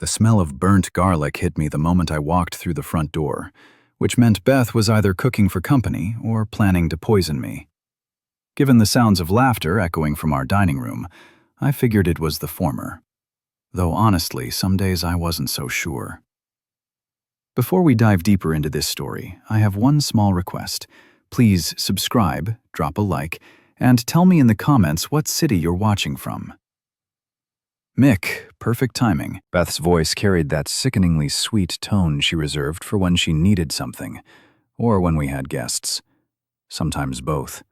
The smell of burnt garlic hit me the moment I walked through the front door, which meant Beth was either cooking for company or planning to poison me. Given the sounds of laughter echoing from our dining room, I figured it was the former. Though honestly, some days I wasn't so sure. Before we dive deeper into this story, I have one small request. Please subscribe, drop a like, and tell me in the comments what city you're watching from. Mick, perfect timing. Beth's voice carried that sickeningly sweet tone she reserved for when she needed something, or when we had guests. Sometimes both.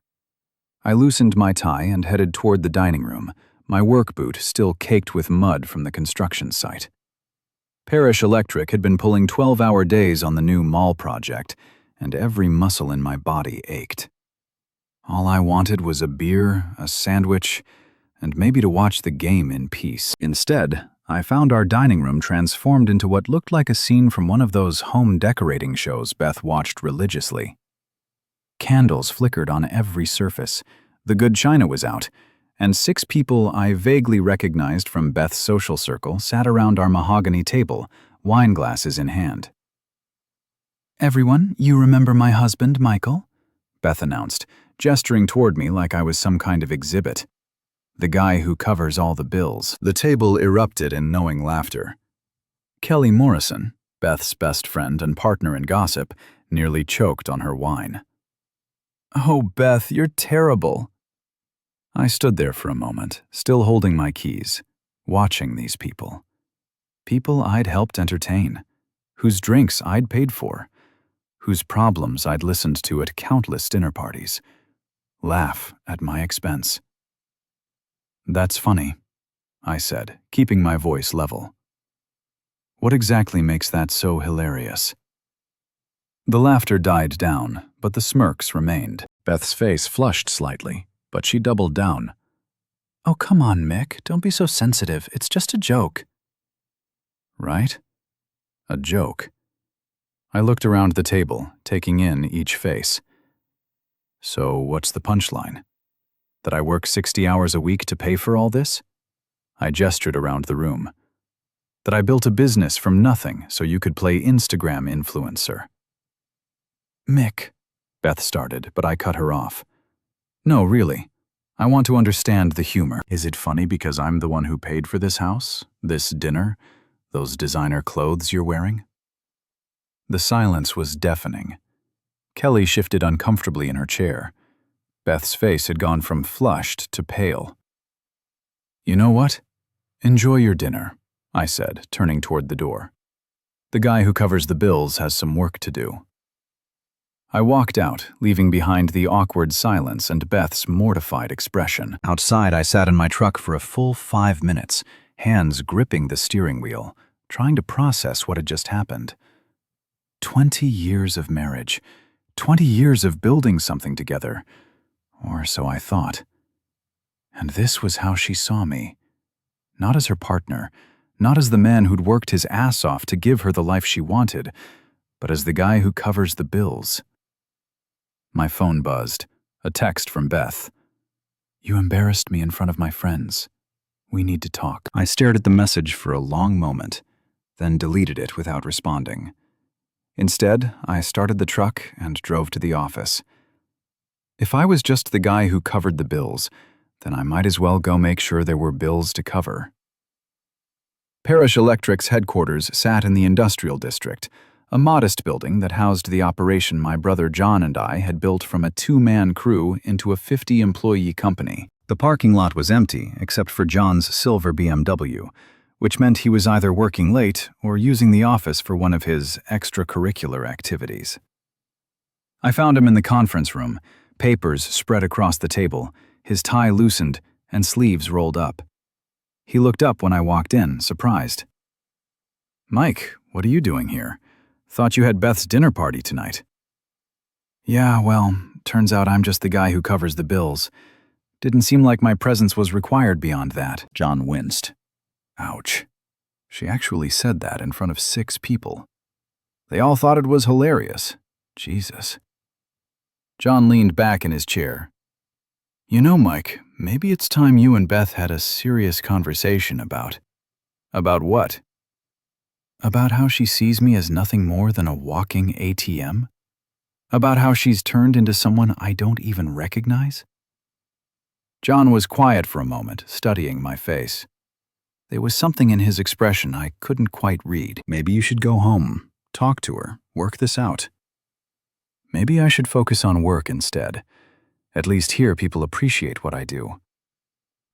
I loosened my tie and headed toward the dining room, my work boot still caked with mud from the construction site. Parish Electric had been pulling 12-hour days on the new mall project, and every muscle in my body ached. All I wanted was a beer, a sandwich, and maybe to watch the game in peace. Instead, I found our dining room transformed into what looked like a scene from one of those home decorating shows Beth watched religiously. Candles flickered on every surface, the good china was out, and 6 people I vaguely recognized from Beth's social circle sat around our mahogany table, wine glasses in hand. "Everyone, you remember my husband, Michael?" Beth announced, gesturing toward me like I was some kind of exhibit. "The guy who covers all the bills." The table erupted in knowing laughter. Kelly Morrison, Beth's best friend and partner in gossip, nearly choked on her wine. "Oh, Beth, you're terrible." I stood there for a moment, still holding my keys, watching these people. People I'd helped entertain, whose drinks I'd paid for, whose problems I'd listened to at countless dinner parties, laugh at my expense. "That's funny," I said, keeping my voice level. "What exactly makes that so hilarious?" The laughter died down, but the smirks remained. Beth's face flushed slightly, but she doubled down. "Oh, come on, Mick. Don't be so sensitive. It's just a joke." Right? A joke. I looked around the table, taking in each face. So what's the punchline? That I work 60 hours a week to pay for all this? I gestured around the room. That I built a business from nothing so you could play Instagram influencer? "Mick," Beth started, but I cut her off. "No, really. I want to understand the humor. Is it funny because I'm the one who paid for this house, this dinner, those designer clothes you're wearing?" The silence was deafening. Kelly shifted uncomfortably in her chair. Beth's face had gone from flushed to pale. "You know what? Enjoy your dinner," I said, turning toward the door. "The guy who covers the bills has some work to do." I walked out, leaving behind the awkward silence and Beth's mortified expression. Outside, I sat in my truck for a full 5 minutes, hands gripping the steering wheel, trying to process what had just happened. 20 years of marriage, 20 years of building something together, or so I thought. And this was how she saw me. Not as her partner, not as the man who'd worked his ass off to give her the life she wanted, but as the guy who covers the bills. My phone buzzed, a text from Beth. "You embarrassed me in front of my friends. We need to talk." I stared at the message for a long moment, then deleted it without responding. Instead, I started the truck and drove to the office. If I was just the guy who covered the bills, then I might as well go make sure there were bills to cover. Parish Electric's headquarters sat in the industrial district, a modest building that housed the operation my brother John and I had built from a 2-man crew into a 50-employee company. The parking lot was empty except for John's silver BMW, which meant he was either working late or using the office for one of his extracurricular activities. I found him in the conference room, papers spread across the table, his tie loosened and sleeves rolled up. He looked up when I walked in, surprised. "Mike, what are you doing here? Thought you had Beth's dinner party tonight." "Yeah, well, turns out I'm just the guy who covers the bills. Didn't seem like my presence was required beyond that." John winced. Ouch. She actually said that in front of 6 people. They all thought it was hilarious. Jesus. John leaned back in his chair. "You know, Mike, maybe it's time you and Beth had a serious conversation about..." "About what?" About how she sees me as nothing more than a walking ATM? About how she's turned into someone I don't even recognize? John was quiet for a moment, studying my face. There was something in his expression I couldn't quite read. Maybe you should go home, talk to her, work this out. Maybe I should focus on work instead. At least here people appreciate what I do.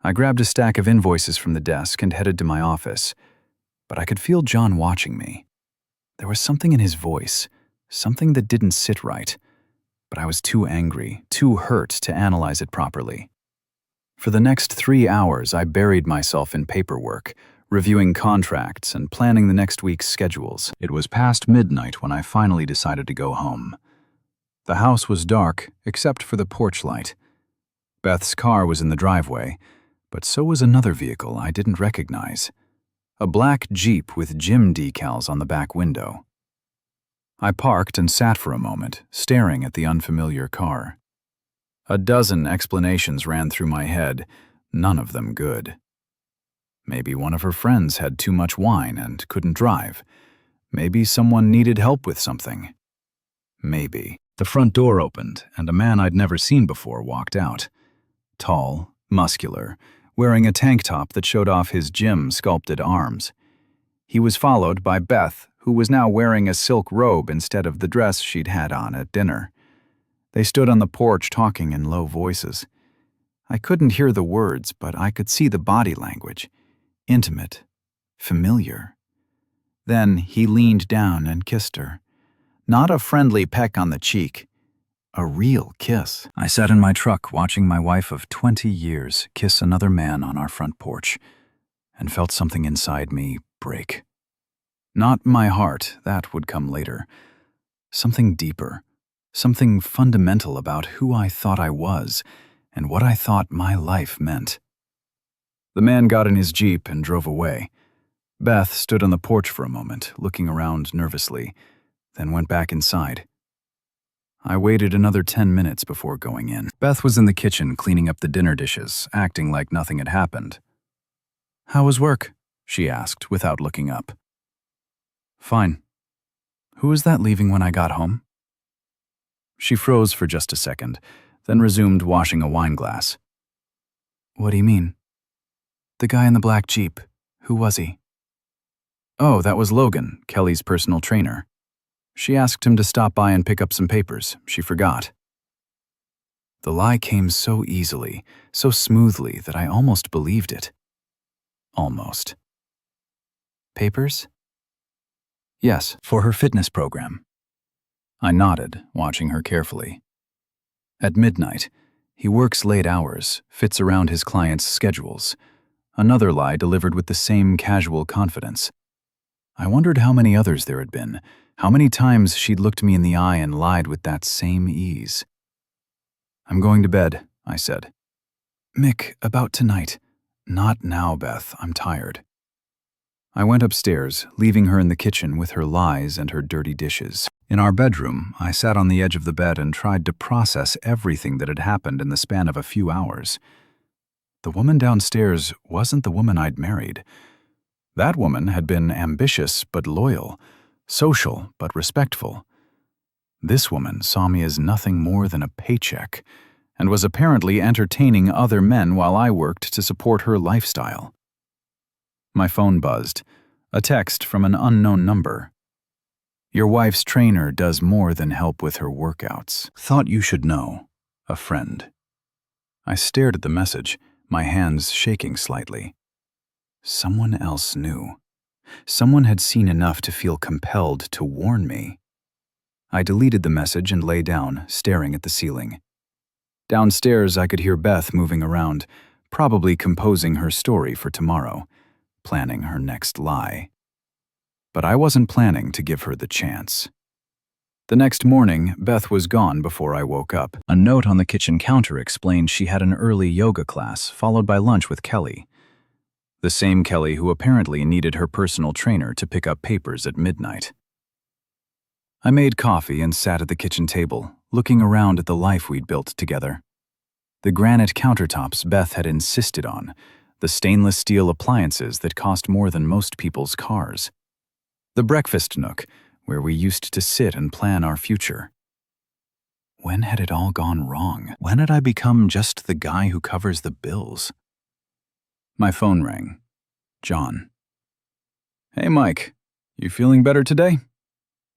I grabbed a stack of invoices from the desk and headed to my office, but I could feel John watching me. There was something in his voice, something that didn't sit right, but I was too angry, too hurt to analyze it properly. For the next 3 hours, I buried myself in paperwork, reviewing contracts and planning the next week's schedules. It was past midnight when I finally decided to go home. The house was dark, except for the porch light. Beth's car was in the driveway, but so was another vehicle I didn't recognize. A black Jeep with gym decals on the back window. I parked and sat for a moment, staring at the unfamiliar car. A dozen explanations ran through my head, none of them good. Maybe one of her friends had too much wine and couldn't drive. Maybe someone needed help with something. Maybe. The front door opened, and a man I'd never seen before walked out. Tall, muscular, wearing a tank top that showed off his gym-sculpted arms. He was followed by Beth, who was now wearing a silk robe instead of the dress she'd had on at dinner. They stood on the porch talking in low voices. I couldn't hear the words, but I could see the body language. Intimate. Familiar. Then he leaned down and kissed her. Not a friendly peck on the cheek. A real kiss. I sat in my truck watching my wife of 20 years kiss another man on our front porch, and felt something inside me break. Not my heart, that would come later. Something deeper. Something fundamental about who I thought I was and what I thought my life meant. The man got in his Jeep and drove away. Beth stood on the porch for a moment, looking around nervously, then went back inside. I waited another 10 minutes before going in. Beth was in the kitchen cleaning up the dinner dishes, acting like nothing had happened. "How was work?" she asked without looking up. "Fine. Who was that leaving when I got home?" She froze for just a second, then resumed washing a wine glass. "What do you mean?" "The guy in the black Jeep. Who was he?" "Oh, that was Logan, Kelly's personal trainer. She asked him to stop by and pick up some papers. She forgot." The lie came so easily, so smoothly that I almost believed it. Almost. "Papers?" "Yes, for her fitness program." I nodded, watching her carefully. At midnight, he works late hours, fits around his clients' schedules. Another lie delivered with the same casual confidence. I wondered how many others there had been, how many times she'd looked me in the eye and lied with that same ease. "I'm going to bed," I said. "Mick, about tonight." "Not now, Beth. I'm tired." I went upstairs, leaving her in the kitchen with her lies and her dirty dishes. In our bedroom, I sat on the edge of the bed and tried to process everything that had happened in the span of a few hours. The woman downstairs wasn't the woman I'd married. That woman had been ambitious but loyal, social but respectful. This woman saw me as nothing more than a paycheck, and was apparently entertaining other men while I worked to support her lifestyle. My phone buzzed, a text from an unknown number. "Your wife's trainer does more than help with her workouts. Thought you should know. A friend." I stared at the message, my hands shaking slightly. Someone else knew. Someone had seen enough to feel compelled to warn me. I deleted the message and lay down, staring at the ceiling. Downstairs, I could hear Beth moving around, probably composing her story for tomorrow, planning her next lie. But I wasn't planning to give her the chance. The next morning, Beth was gone before I woke up. A note on the kitchen counter explained she had an early yoga class, followed by lunch with Kelly. The same Kelly who apparently needed her personal trainer to pick up papers at midnight. I made coffee and sat at the kitchen table, looking around at the life we'd built together. The granite countertops Beth had insisted on, the stainless steel appliances that cost more than most people's cars. The breakfast nook, where we used to sit and plan our future. When had it all gone wrong? When had I become just the guy who covers the bills? My phone rang. John. Hey, Mike. You feeling better today?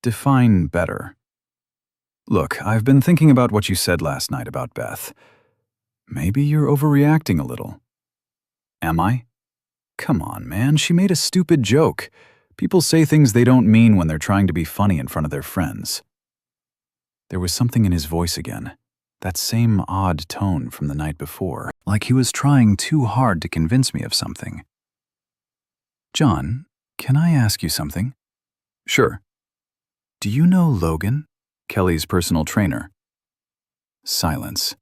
Define better. Look, I've been thinking about what you said last night about Beth. Maybe you're overreacting a little. Am I? Come on, man, she made a stupid joke. People say things they don't mean when they're trying to be funny in front of their friends. There was something in his voice again, that same odd tone from the night before, like he was trying too hard to convince me of something. John, can I ask you something? Sure. Do you know Logan, Kelly's personal trainer? Silence.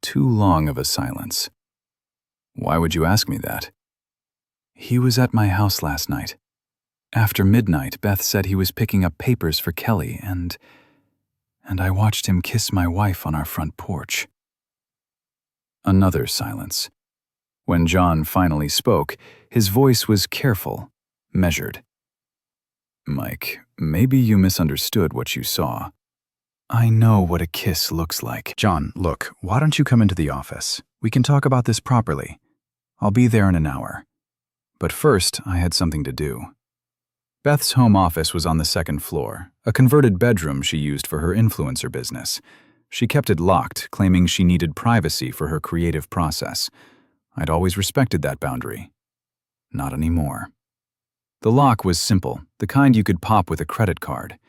Too long of a silence. Why would you ask me that? He was at my house last night. After midnight, Beth said he was picking up papers for Kelly, and I watched him kiss my wife on our front porch. Another silence. When John finally spoke, his voice was careful, measured. Mike, maybe you misunderstood what you saw. I know what a kiss looks like. John, look, why don't you come into the office? We can talk about this properly. I'll be there in an hour. But first, I had something to do. Beth's home office was on the second floor, a converted bedroom she used for her influencer business. She kept it locked, claiming she needed privacy for her creative process. I'd always respected that boundary. Not anymore. The lock was simple, the kind you could pop with a credit card.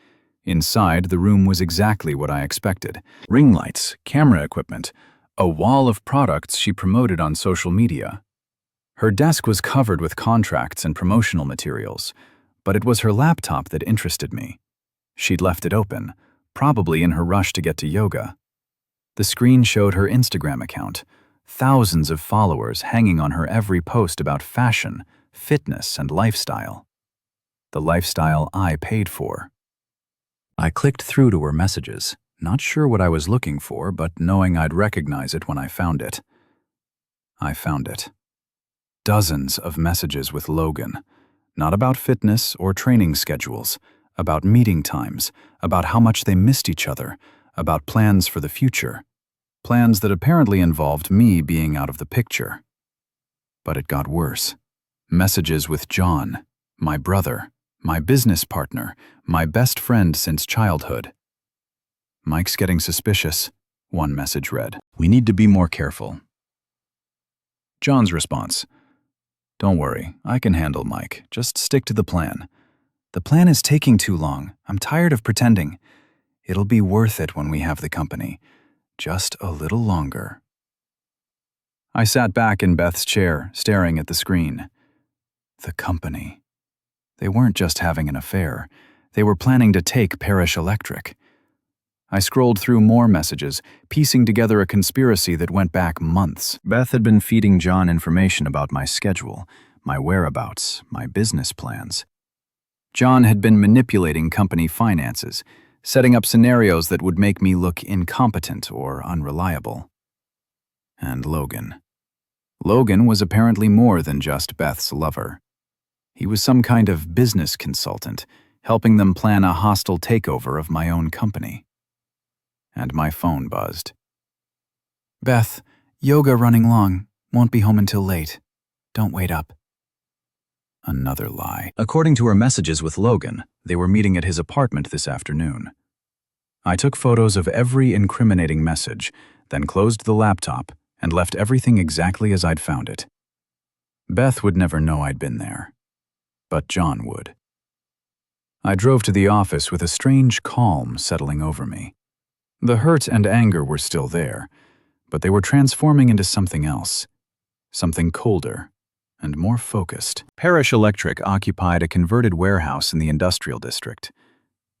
Inside, the room was exactly what I expected. Ring lights, camera equipment, a wall of products she promoted on social media. Her desk was covered with contracts and promotional materials, but it was her laptop that interested me. She'd left it open, probably in her rush to get to yoga. The screen showed her Instagram account, thousands of followers hanging on her every post about fashion, fitness, and lifestyle. The lifestyle I paid for. I clicked through to her messages, not sure what I was looking for, but knowing I'd recognize it when I found it. I found it. Dozens of messages with Logan. Not about fitness or training schedules, about meeting times, about how much they missed each other, about plans for the future. Plans that apparently involved me being out of the picture. But it got worse. Messages with John, my brother, my business partner, my best friend since childhood. Mike's getting suspicious, one message read. We need to be more careful. John's response. Don't worry, I can handle Mike. Just stick to the plan. The plan is taking too long. I'm tired of pretending. It'll be worth it when we have the company. Just a little longer. I sat back in Beth's chair, staring at the screen. The company. They weren't just having an affair. They were planning to take Parrish Electric. I scrolled through more messages, piecing together a conspiracy that went back months. Beth had been feeding John information about my schedule, my whereabouts, my business plans. John had been manipulating company finances, setting up scenarios that would make me look incompetent or unreliable. And Logan. Logan was apparently more than just Beth's lover. He was some kind of business consultant, helping them plan a hostile takeover of my own company. And my phone buzzed. Beth, yoga running long. Won't be home until late. Don't wait up. Another lie. According to her messages with Logan, they were meeting at his apartment this afternoon. I took photos of every incriminating message, then closed the laptop and left everything exactly as I'd found it. Beth would never know I'd been there, but John would. I drove to the office with a strange calm settling over me. The hurt and anger were still there, but they were transforming into something else, something colder and more focused. Parrish Electric occupied a converted warehouse in the industrial district.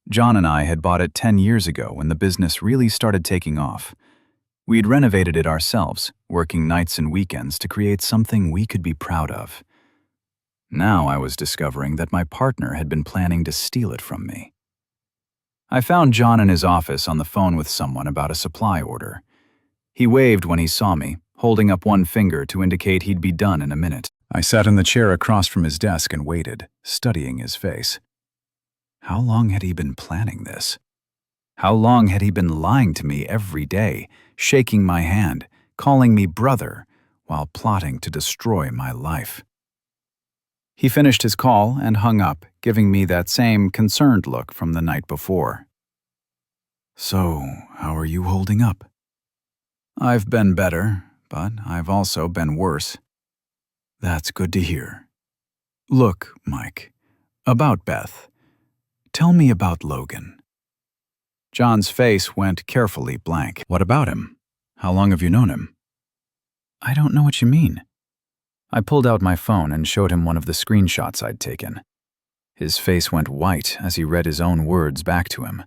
John and I had bought it 10 years ago when the business really started taking off. We'd renovated it ourselves, working nights and weekends to create something we could be proud of. Now I was discovering that my partner had been planning to steal it from me. I found John in his office on the phone with someone about a supply order. He waved when he saw me, holding up one finger to indicate he'd be done in a minute. I sat in the chair across from his desk and waited, studying his face. How long had he been planning this? How long had he been lying to me every day, shaking my hand, calling me brother, while plotting to destroy my life? He finished his call and hung up, giving me that same concerned look from the night before. So, how are you holding up? I've been better, but I've also been worse. That's good to hear. Look, Mike, about Beth. Tell me about Logan. John's face went carefully blank. What about him? How long have you known him? I don't know what you mean. I pulled out my phone and showed him one of the screenshots I'd taken. His face went white as he read his own words back to him.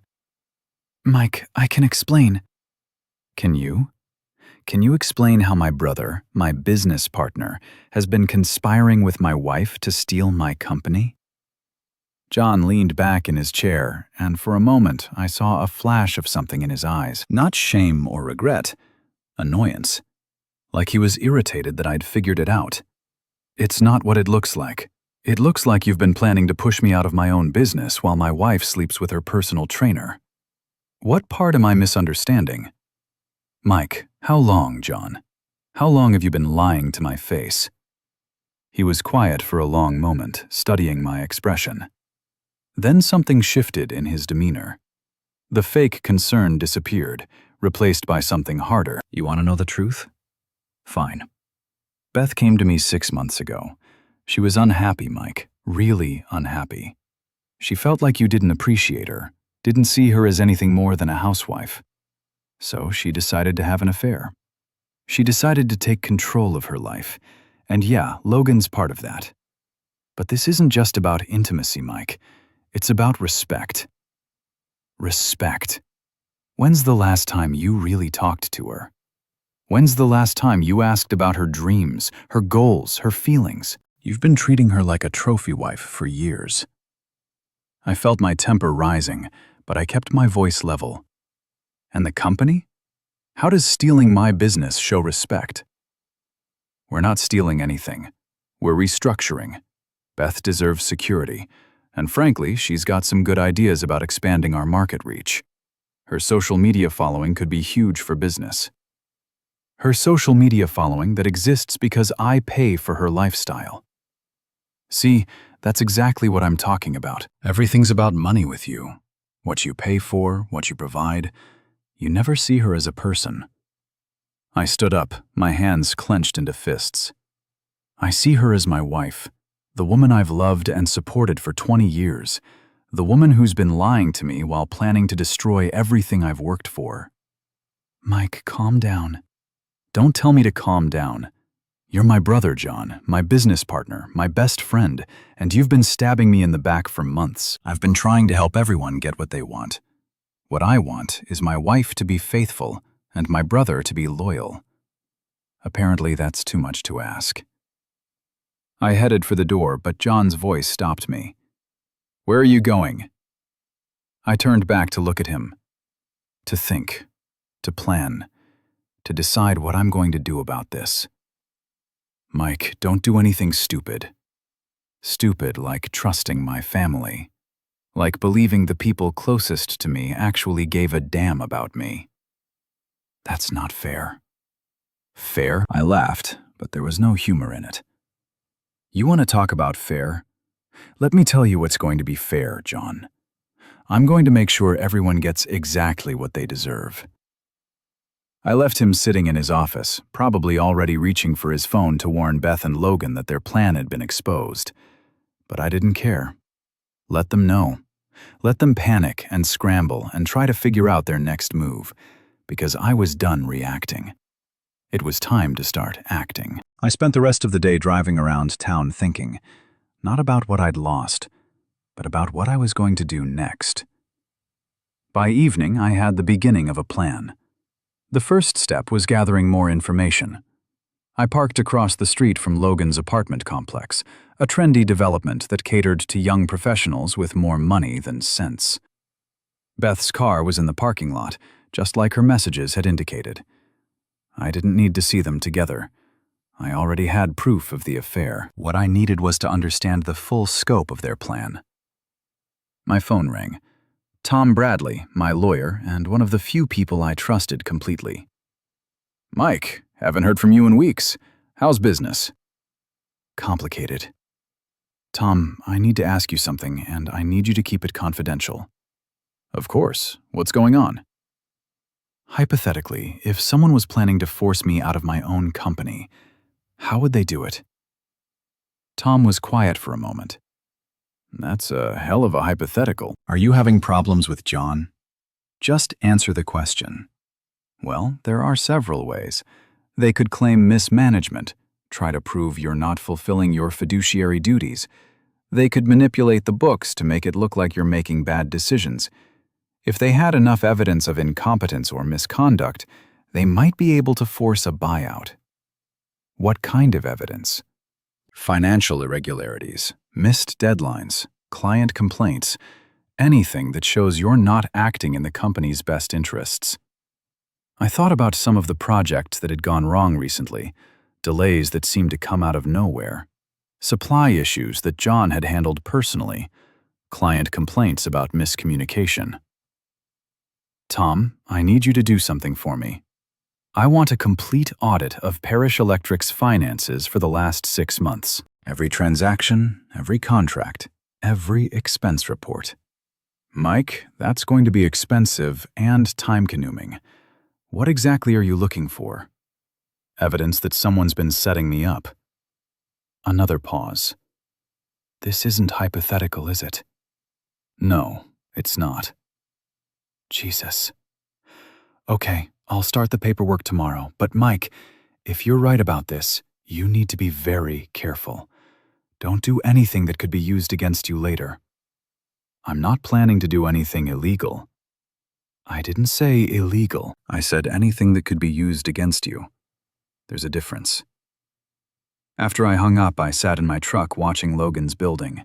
Mike, I can explain. Can you? Can you explain how my brother, my business partner, has been conspiring with my wife to steal my company? John leaned back in his chair, and for a moment I saw a flash of something in his eyes. Not shame or regret, annoyance. Like he was irritated that I'd figured it out. It's not what it looks like. It looks like you've been planning to push me out of my own business while my wife sleeps with her personal trainer. What part am I misunderstanding? Mike, how long, John? How long have you been lying to my face? He was quiet for a long moment, studying my expression. Then something shifted in his demeanor. The fake concern disappeared, replaced by something harder. You want to know the truth? Fine. Beth came to me 6 months ago. She was unhappy, Mike, really unhappy. She felt like you didn't appreciate her, didn't see her as anything more than a housewife. So she decided to have an affair. She decided to take control of her life, and yeah, Logan's part of that. But this isn't just about intimacy, Mike. It's about respect. Respect. When's the last time you really talked to her? When's the last time you asked about her dreams, her goals, her feelings? You've been treating her like a trophy wife for years. I felt my temper rising, but I kept my voice level. And the company? How does stealing my business show respect? We're not stealing anything. We're restructuring. Beth deserves security, and frankly, she's got some good ideas about expanding our market reach. Her social media following could be huge for business. Her social media following that exists because I pay for her lifestyle. See, that's exactly what I'm talking about. Everything's about money with you. What you pay for, what you provide. You never see her as a person. I stood up, my hands clenched into fists. I see her as my wife, the woman I've loved and supported for 20 years, the woman who's been lying to me while planning to destroy everything I've worked for. Mike, calm down. Don't tell me to calm down. You're my brother, John, my business partner, my best friend, and you've been stabbing me in the back for months. I've been trying to help everyone get what they want. What I want is my wife to be faithful and my brother to be loyal. Apparently, that's too much to ask. I headed for the door, but John's voice stopped me. Where are you going? I turned back to look at him. To think, to plan, to decide what I'm going to do about this. Mike, don't do anything stupid. Stupid like trusting my family. Like believing the people closest to me actually gave a damn about me. That's not fair. Fair? I laughed, but there was no humor in it. You want to talk about fair? Let me tell you what's going to be fair, John. I'm going to make sure everyone gets exactly what they deserve. I left him sitting in his office, probably already reaching for his phone to warn Beth and Logan that their plan had been exposed. But I didn't care. Let them know. Let them panic and scramble and try to figure out their next move, because I was done reacting. It was time to start acting. I spent the rest of the day driving around town thinking, not about what I'd lost, but about what I was going to do next. By evening, I had the beginning of a plan. The first step was gathering more information. I parked across the street from Logan's apartment complex, a trendy development that catered to young professionals with more money than sense. Beth's car was in the parking lot, just like her messages had indicated. I didn't need to see them together. I already had proof of the affair. What I needed was to understand the full scope of their plan. My phone rang. Tom Bradley, my lawyer, and one of the few people I trusted completely. "Mike, haven't heard from you in weeks. How's business?" "Complicated. Tom, I need to ask you something, and I need you to keep it confidential." "Of course. What's going on?" "Hypothetically, if someone was planning to force me out of my own company, how would they do it?" Tom was quiet for a moment. That's a hell of a hypothetical. "Are you having problems with John?" "Just answer the question." "Well, there are several ways. They could claim mismanagement, try to prove you're not fulfilling your fiduciary duties. They could manipulate the books to make it look like you're making bad decisions. If they had enough evidence of incompetence or misconduct, they might be able to force a buyout." "What kind of evidence?" "Financial irregularities, missed deadlines, client complaints, anything that shows you're not acting in the company's best interests." I thought about some of the projects that had gone wrong recently, delays that seemed to come out of nowhere, supply issues that John had handled personally, client complaints about miscommunication. "Tom, I need you to do something for me. I want a complete audit of Parish Electric's finances for the last 6 months. Every transaction, every contract, every expense report." "Mike, that's going to be expensive and time-consuming. What exactly are you looking for?" "Evidence that someone's been setting me up." Another pause. "This isn't hypothetical, is it?" "No, it's not." Jesus. "Okay, I'll start the paperwork tomorrow, but Mike, if you're right about this, you need to be very careful. Don't do anything that could be used against you later." "I'm not planning to do anything illegal." "I didn't say illegal. I said anything that could be used against you. There's a difference." After I hung up, I sat in my truck watching Logan's building.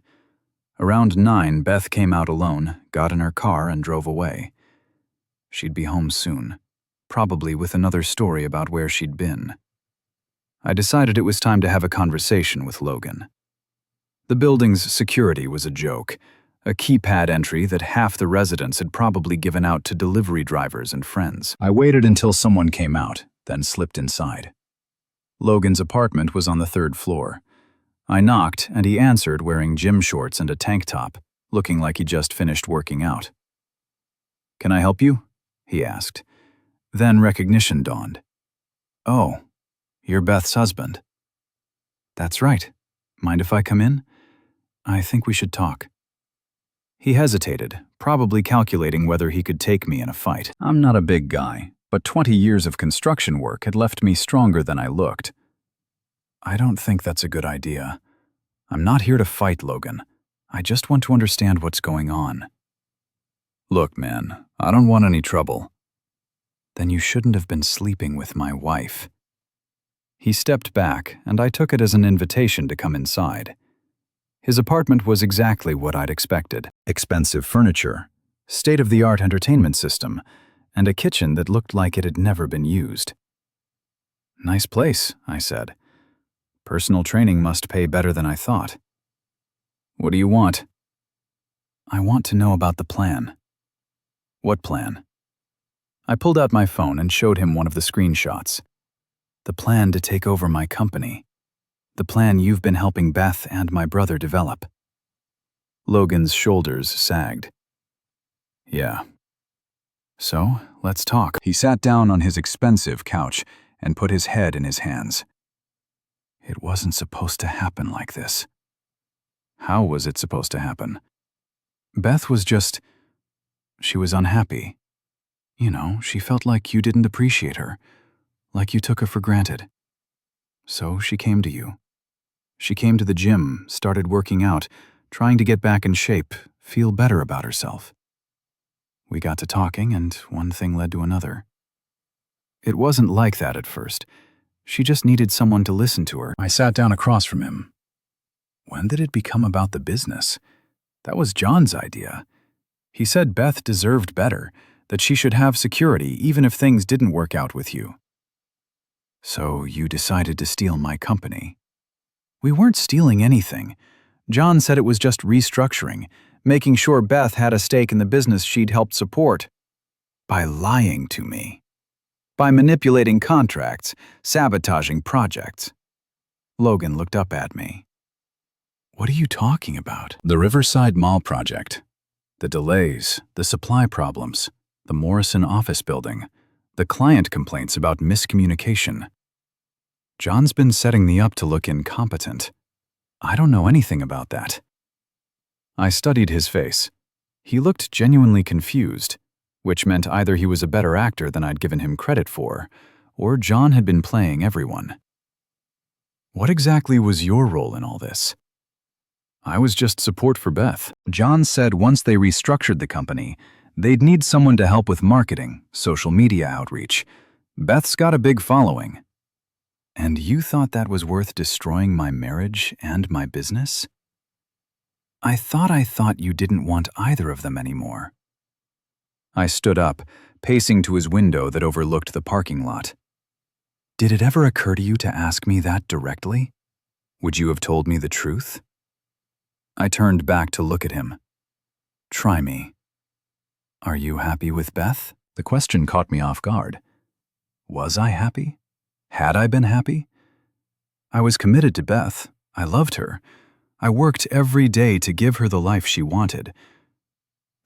Around 9, Beth came out alone, got in her car, and drove away. She'd be home soon, probably with another story about where she'd been. I decided it was time to have a conversation with Logan. The building's security was a joke, a keypad entry that half the residents had probably given out to delivery drivers and friends. I waited until someone came out, then slipped inside. Logan's apartment was on the 3rd floor. I knocked, and he answered wearing gym shorts and a tank top, looking like he just finished working out. "Can I help you?" he asked. Then recognition dawned. "Oh, you're Beth's husband." "That's right. Mind if I come in? I think we should talk." He hesitated, probably calculating whether he could take me in a fight. I'm not a big guy, but 20 years of construction work had left me stronger than I looked. "I don't think that's a good idea. I'm not here to fight, Logan. I just want to understand what's going on." "Look, man, I don't want any trouble." "Then you shouldn't have been sleeping with my wife." He stepped back, and I took it as an invitation to come inside. His apartment was exactly what I'd expected. Expensive furniture, state-of-the-art entertainment system, and a kitchen that looked like it had never been used. "Nice place," I said. "Personal training must pay better than I thought." "What do you want?" "I want to know about the plan." "What plan?" I pulled out my phone and showed him one of the screenshots. "The plan to take over my company. The plan you've been helping Beth and my brother develop." Logan's shoulders sagged. "Yeah. So, let's talk." He sat down on his expensive couch and put his head in his hands. "It wasn't supposed to happen like this." "How was it supposed to happen?" "Beth was just... she was unhappy. You know, she felt like you didn't appreciate her, like you took her for granted. So she came to you. She came to the gym, started working out, trying to get back in shape, feel better about herself. We got to talking, and one thing led to another. It wasn't like that at first. She just needed someone to listen to her." I sat down across from him. When did it become about the business? That was John's idea. He said Beth deserved better, that she should have security even if things didn't work out with you. "So you decided to steal my company." "We weren't stealing anything. John said it was just restructuring, making sure Beth had a stake in the business she'd helped support. By lying to me. By manipulating contracts, sabotaging projects. Logan looked up at me. What are you talking about? The Riverside Mall project. The delays, the supply problems, the Morrison office building, the client complaints about miscommunication. John's been setting me up to look incompetent. I don't know anything about that. I studied his face. He looked genuinely confused, which meant either he was a better actor than I'd given him credit for, or John had been playing everyone. What exactly was your role in all this? I was just support for Beth. John said once they restructured the company, they'd need someone to help with marketing, social media outreach. Beth's got a big following. And you thought that was worth destroying my marriage and my business? I thought you didn't want either of them anymore. I stood up, pacing to his window that overlooked the parking lot. Did it ever occur to you to ask me that directly? Would you have told me the truth? I turned back to look at him. Try me. Are you happy with Beth? The question caught me off guard. Was I happy? Had I been happy? I was committed to Beth. I loved her. I worked every day to give her the life she wanted.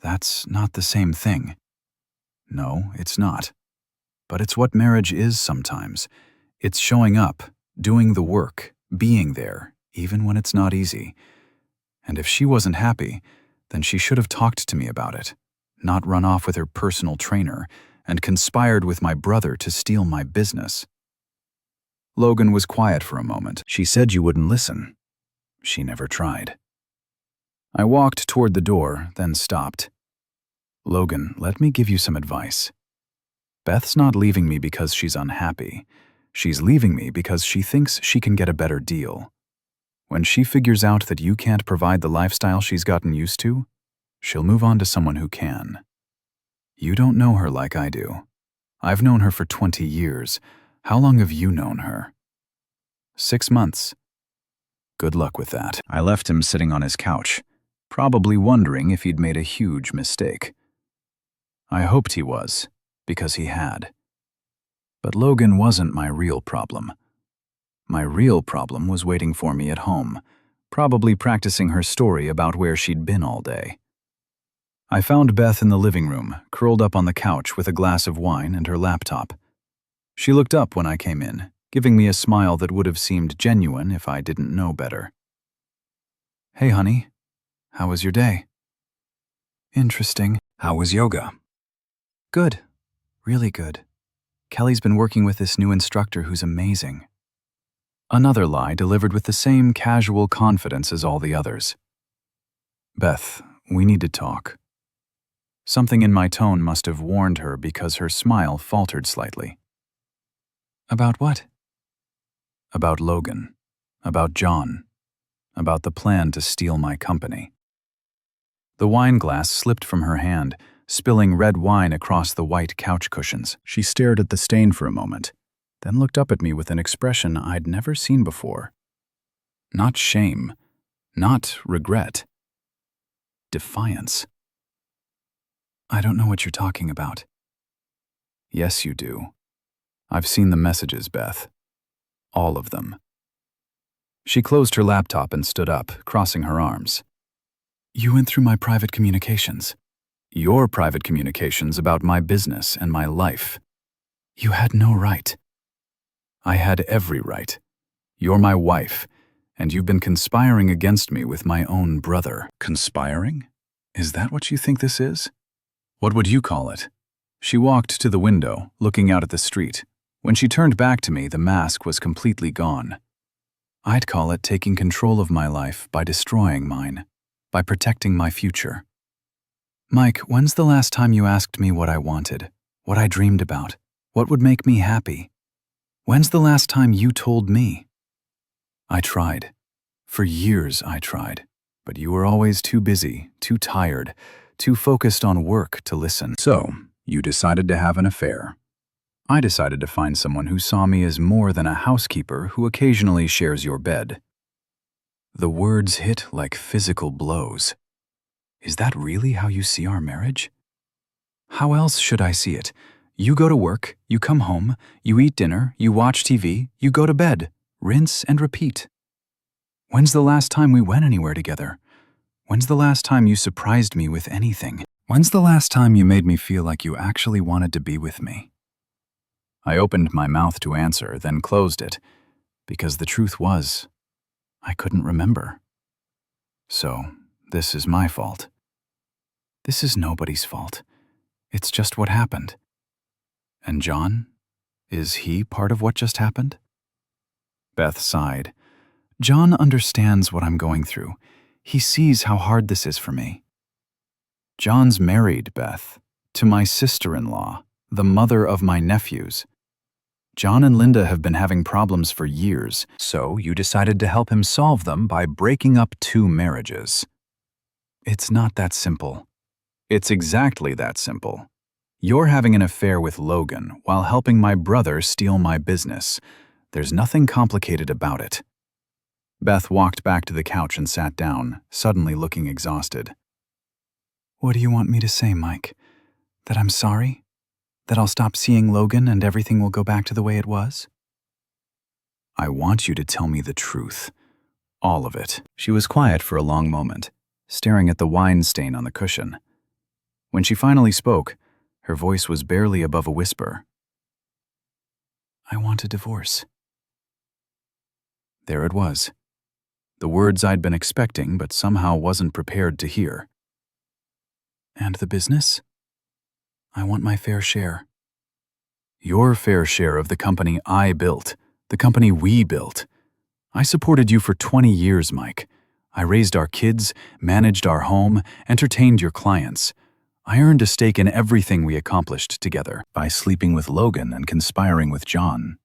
That's not the same thing. No, it's not. But it's what marriage is sometimes. It's showing up, doing the work, being there, even when it's not easy. And if she wasn't happy, then she should have talked to me about it, not run off with her personal trainer and conspired with my brother to steal my business. Logan was quiet for a moment. She said you wouldn't listen. She never tried. I walked toward the door, then stopped. Logan, let me give you some advice. Beth's not leaving me because she's unhappy. She's leaving me because she thinks she can get a better deal. When she figures out that you can't provide the lifestyle she's gotten used to, she'll move on to someone who can. You don't know her like I do. I've known her for 20 years. How long have you known her? 6 months. Good luck with that. I left him sitting on his couch, probably wondering if he'd made a huge mistake. I hoped he was, because he had. But Logan wasn't my real problem. My real problem was waiting for me at home, probably practicing her story about where she'd been all day. I found Beth in the living room, curled up on the couch with a glass of wine and her laptop. She looked up when I came in, giving me a smile that would have seemed genuine if I didn't know better. Hey, honey. How was your day? Interesting. How was yoga? Good. Really good. Kelly's been working with this new instructor who's amazing. Another lie delivered with the same casual confidence as all the others. Beth, we need to talk. Something in my tone must have warned her because her smile faltered slightly. About what? About Logan. About John. About the plan to steal my company. The wine glass slipped from her hand, spilling red wine across the white couch cushions. She stared at the stain for a moment, then looked up at me with an expression I'd never seen before. Not shame, not regret. Defiance. I don't know what you're talking about. Yes, you do. I've seen the messages, Beth. All of them. She closed her laptop and stood up, crossing her arms. You went through my private communications. Your private communications about my business and my life. You had no right. I had every right. You're my wife, and you've been conspiring against me with my own brother. Conspiring? Is that what you think this is? What would you call it? She walked to the window, looking out at the street. When she turned back to me, the mask was completely gone. I'd call it taking control of my life by destroying mine, by protecting my future. Mike, when's the last time you asked me what I wanted, what I dreamed about, what would make me happy? When's the last time you told me? I tried. For years I tried, but you were always too busy, too tired, too focused on work to listen. So, you decided to have an affair. I decided to find someone who saw me as more than a housekeeper who occasionally shares your bed. The words hit like physical blows. Is that really how you see our marriage? How else should I see it? You go to work, you come home, you eat dinner, you watch TV, you go to bed, rinse and repeat. When's the last time we went anywhere together? When's the last time you surprised me with anything? When's the last time you made me feel like you actually wanted to be with me? I opened my mouth to answer, then closed it, because the truth was, I couldn't remember. So, this is my fault. This is nobody's fault. It's just what happened. And John? Is he part of what just happened? Beth sighed. John understands what I'm going through. He sees how hard this is for me. John's married, Beth, to my sister-in-law, the mother of my nephews. John and Linda have been having problems for years, so you decided to help him solve them by breaking up 2 marriages. It's not that simple. It's exactly that simple. You're having an affair with Logan while helping my brother steal my business. There's nothing complicated about it. Beth walked back to the couch and sat down, suddenly looking exhausted. What do you want me to say, Mike? That I'm sorry? That I'll stop seeing Logan and everything will go back to the way it was? I want you to tell me the truth. All of it. She was quiet for a long moment, staring at the wine stain on the cushion. When she finally spoke, her voice was barely above a whisper. I want a divorce. There it was. The words I'd been expecting but somehow wasn't prepared to hear. And the business? I want my fair share. Your fair share of the company I built, the company we built. I supported you for 20 years, Mike. I raised our kids, managed our home, entertained your clients. I earned a stake in everything we accomplished together by sleeping with Logan and conspiring with John.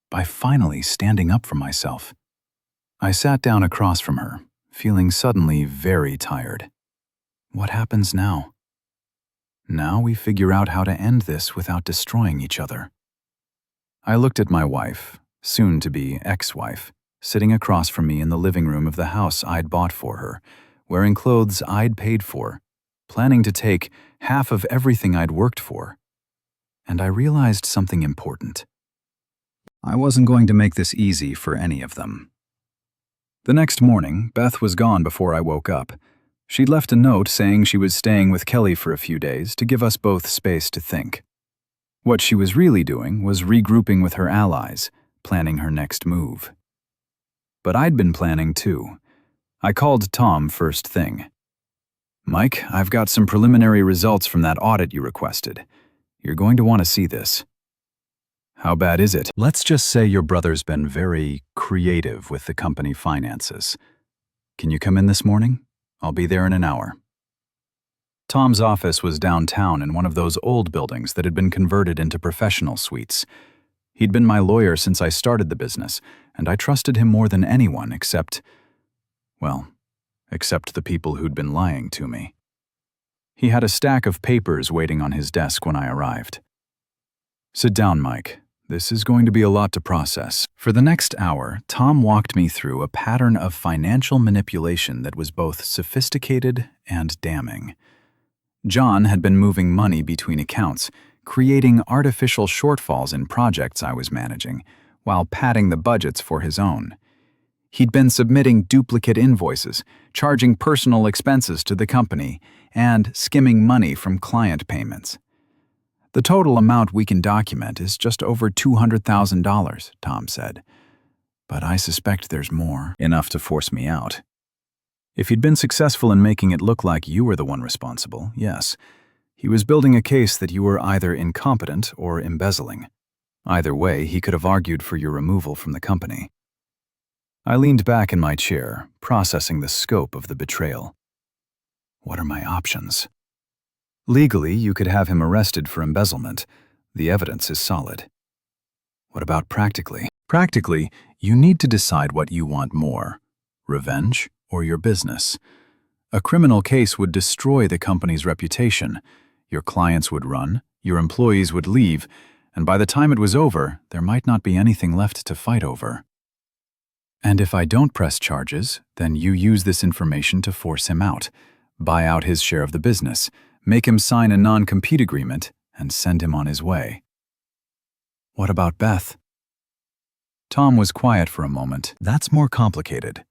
By finally standing up for myself. I sat down across from her, feeling suddenly very tired. What happens now? Now we figure out how to end this without destroying each other. I looked at my wife, soon-to-be ex-wife, sitting across from me in the living room of the house I'd bought for her, wearing clothes I'd paid for, planning to take half of everything I'd worked for. And I realized something important. I wasn't going to make this easy for any of them. The next morning, Beth was gone before I woke up. She'd left a note saying she was staying with Kelly for a few days to give us both space to think. What she was really doing was regrouping with her allies, planning her next move. But I'd been planning too. I called Tom first thing. Mike, I've got some preliminary results from that audit you requested. You're going to want to see this. How bad is it? Let's just say your brother's been very creative with the company finances. Can you come in this morning? I'll be there in an hour. Tom's office was downtown in one of those old buildings that had been converted into professional suites. He'd been my lawyer since I started the business, and I trusted him more than anyone except the people who'd been lying to me. He had a stack of papers waiting on his desk when I arrived. Sit down, Mike. This is going to be a lot to process. For the next hour, Tom walked me through a pattern of financial manipulation that was both sophisticated and damning. John had been moving money between accounts, creating artificial shortfalls in projects I was managing, while padding the budgets for his own. He'd been submitting duplicate invoices, charging personal expenses to the company, and skimming money from client payments. The total amount we can document is just over $200,000, Tom said. But I suspect there's more, enough to force me out. If he'd been successful in making it look like you were the one responsible, yes, he was building a case that you were either incompetent or embezzling. Either way, he could have argued for your removal from the company. I leaned back in my chair, processing the scope of the betrayal. What are my options? Legally, you could have him arrested for embezzlement. The evidence is solid. What about practically? Practically, you need to decide what you want more: revenge or your business. A criminal case would destroy the company's reputation. Your clients would run, your employees would leave, and by the time it was over, there might not be anything left to fight over. And if I don't press charges, then you use this information to force him out. buy out his share of the business, make him sign a non-compete agreement, and send him on his way. What about Beth? Tom was quiet for a moment. That's more complicated.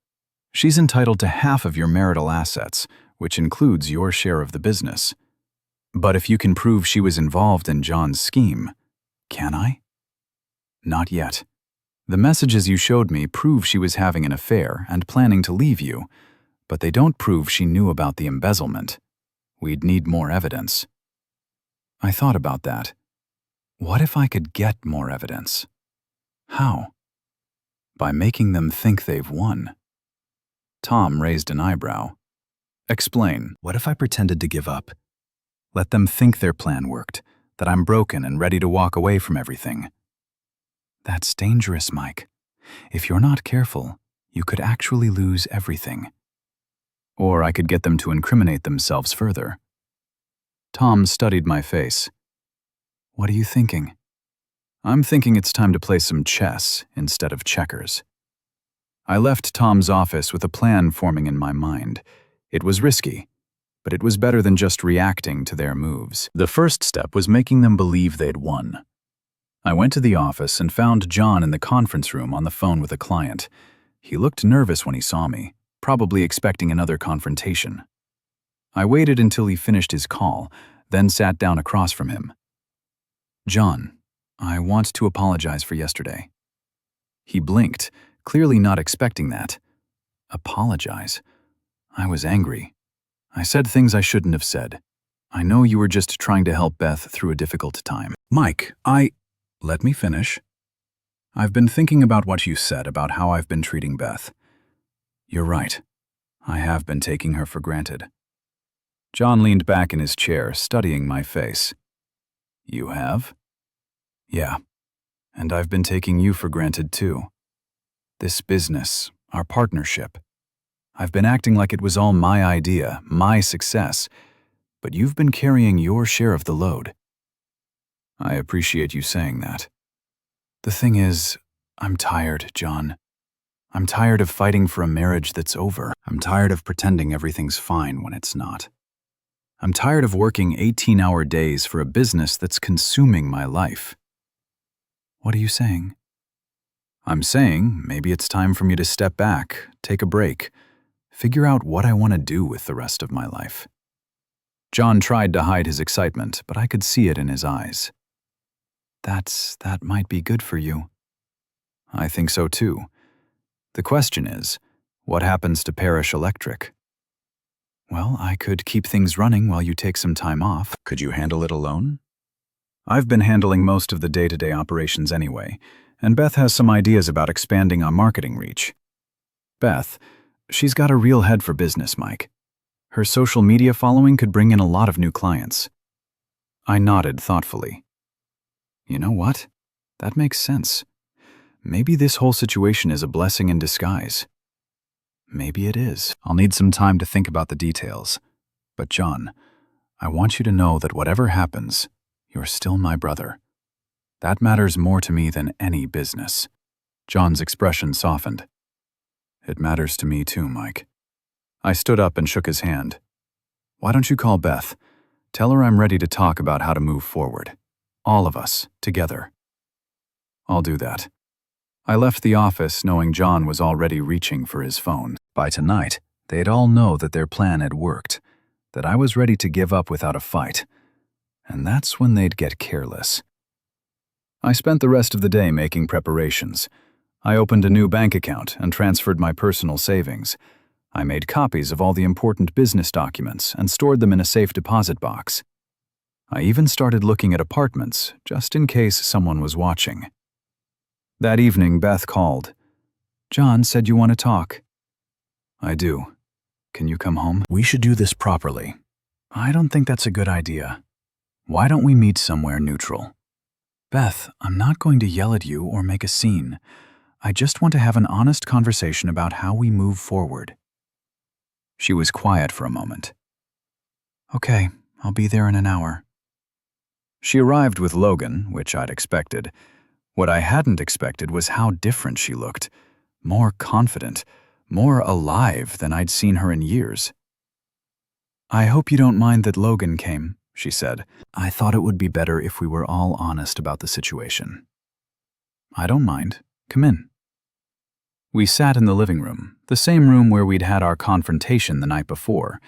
She's entitled to half of your marital assets, which includes your share of the business. But if you can prove she was involved in John's scheme, can I? Not yet. The messages you showed me prove she was having an affair and planning to leave you, but they don't prove she knew about the embezzlement. We'd need more evidence. I thought about that. What if I could get more evidence? How? By making them think they've won. Tom raised an eyebrow. Explain. What if I pretended to give up? Let them think their plan worked, that I'm broken and ready to walk away from everything. That's dangerous, Mike. If you're not careful, you could actually lose everything. Or I could get them to incriminate themselves further. Tom studied my face. What are you thinking? I'm thinking it's time to play some chess instead of checkers. I left Tom's office with a plan forming in my mind. It was risky, but it was better than just reacting to their moves. The first step was making them believe they'd won. I went to the office and found John in the conference room on the phone with a client. He looked nervous when he saw me, probably expecting another confrontation. I waited until he finished his call, then sat down across from him. John, I want to apologize for yesterday. He blinked, clearly not expecting that. Apologize? I was angry. I said things I shouldn't have said. I know you were just trying to help Beth through a difficult time. Mike, Let me finish. I've been thinking about what you said about how I've been treating Beth. You're right. I have been taking her for granted. John leaned back in his chair, studying my face. You have? Yeah. And I've been taking you for granted too. This business, our partnership. I've been acting like it was all my idea, my success, but you've been carrying your share of the load. I appreciate you saying that. The thing is, I'm tired, John. I'm tired of fighting for a marriage that's over. I'm tired of pretending everything's fine when it's not. I'm tired of working 18-hour days for a business that's consuming my life. What are you saying? I'm saying maybe it's time for me to step back, take a break, figure out what I want to do with the rest of my life. John tried to hide his excitement, but I could see it in his eyes. That might be good for you. I think so too. The question is, what happens to Parish Electric? Well, I could keep things running while you take some time off. Could you handle it alone? I've been handling most of the day-to-day operations anyway, and Beth has some ideas about expanding our marketing reach. Beth, she's got a real head for business, Mike. Her social media following could bring in a lot of new clients. I nodded thoughtfully. You know what? That makes sense. Maybe this whole situation is a blessing in disguise. Maybe it is. I'll need some time to think about the details. But John, I want you to know that whatever happens, you're still my brother. That matters more to me than any business. John's expression softened. It matters to me too, Mike. I stood up and shook his hand. Why don't you call Beth? Tell her I'm ready to talk about how to move forward. All of us, together. I'll do that. I left the office knowing John was already reaching for his phone. By tonight, they'd all know that their plan had worked, that I was ready to give up without a fight. And that's when they'd get careless. I spent the rest of the day making preparations. I opened a new bank account and transferred my personal savings. I made copies of all the important business documents and stored them in a safe deposit box. I even started looking at apartments, just in case someone was watching. That evening, Beth called. John said you want to talk. I do. Can you come home? We should do this properly. I don't think that's a good idea. Why don't we meet somewhere neutral? Beth, I'm not going to yell at you or make a scene. I just want to have an honest conversation about how we move forward. She was quiet for a moment. Okay, I'll be there in an hour. She arrived with Logan, which I'd expected. What I hadn't expected was how different she looked. More confident, more alive than I'd seen her in years. I hope you don't mind that Logan came, she said. I thought it would be better if we were all honest about the situation. I don't mind. Come in. We sat in the living room, the same room where we'd had our confrontation the night before,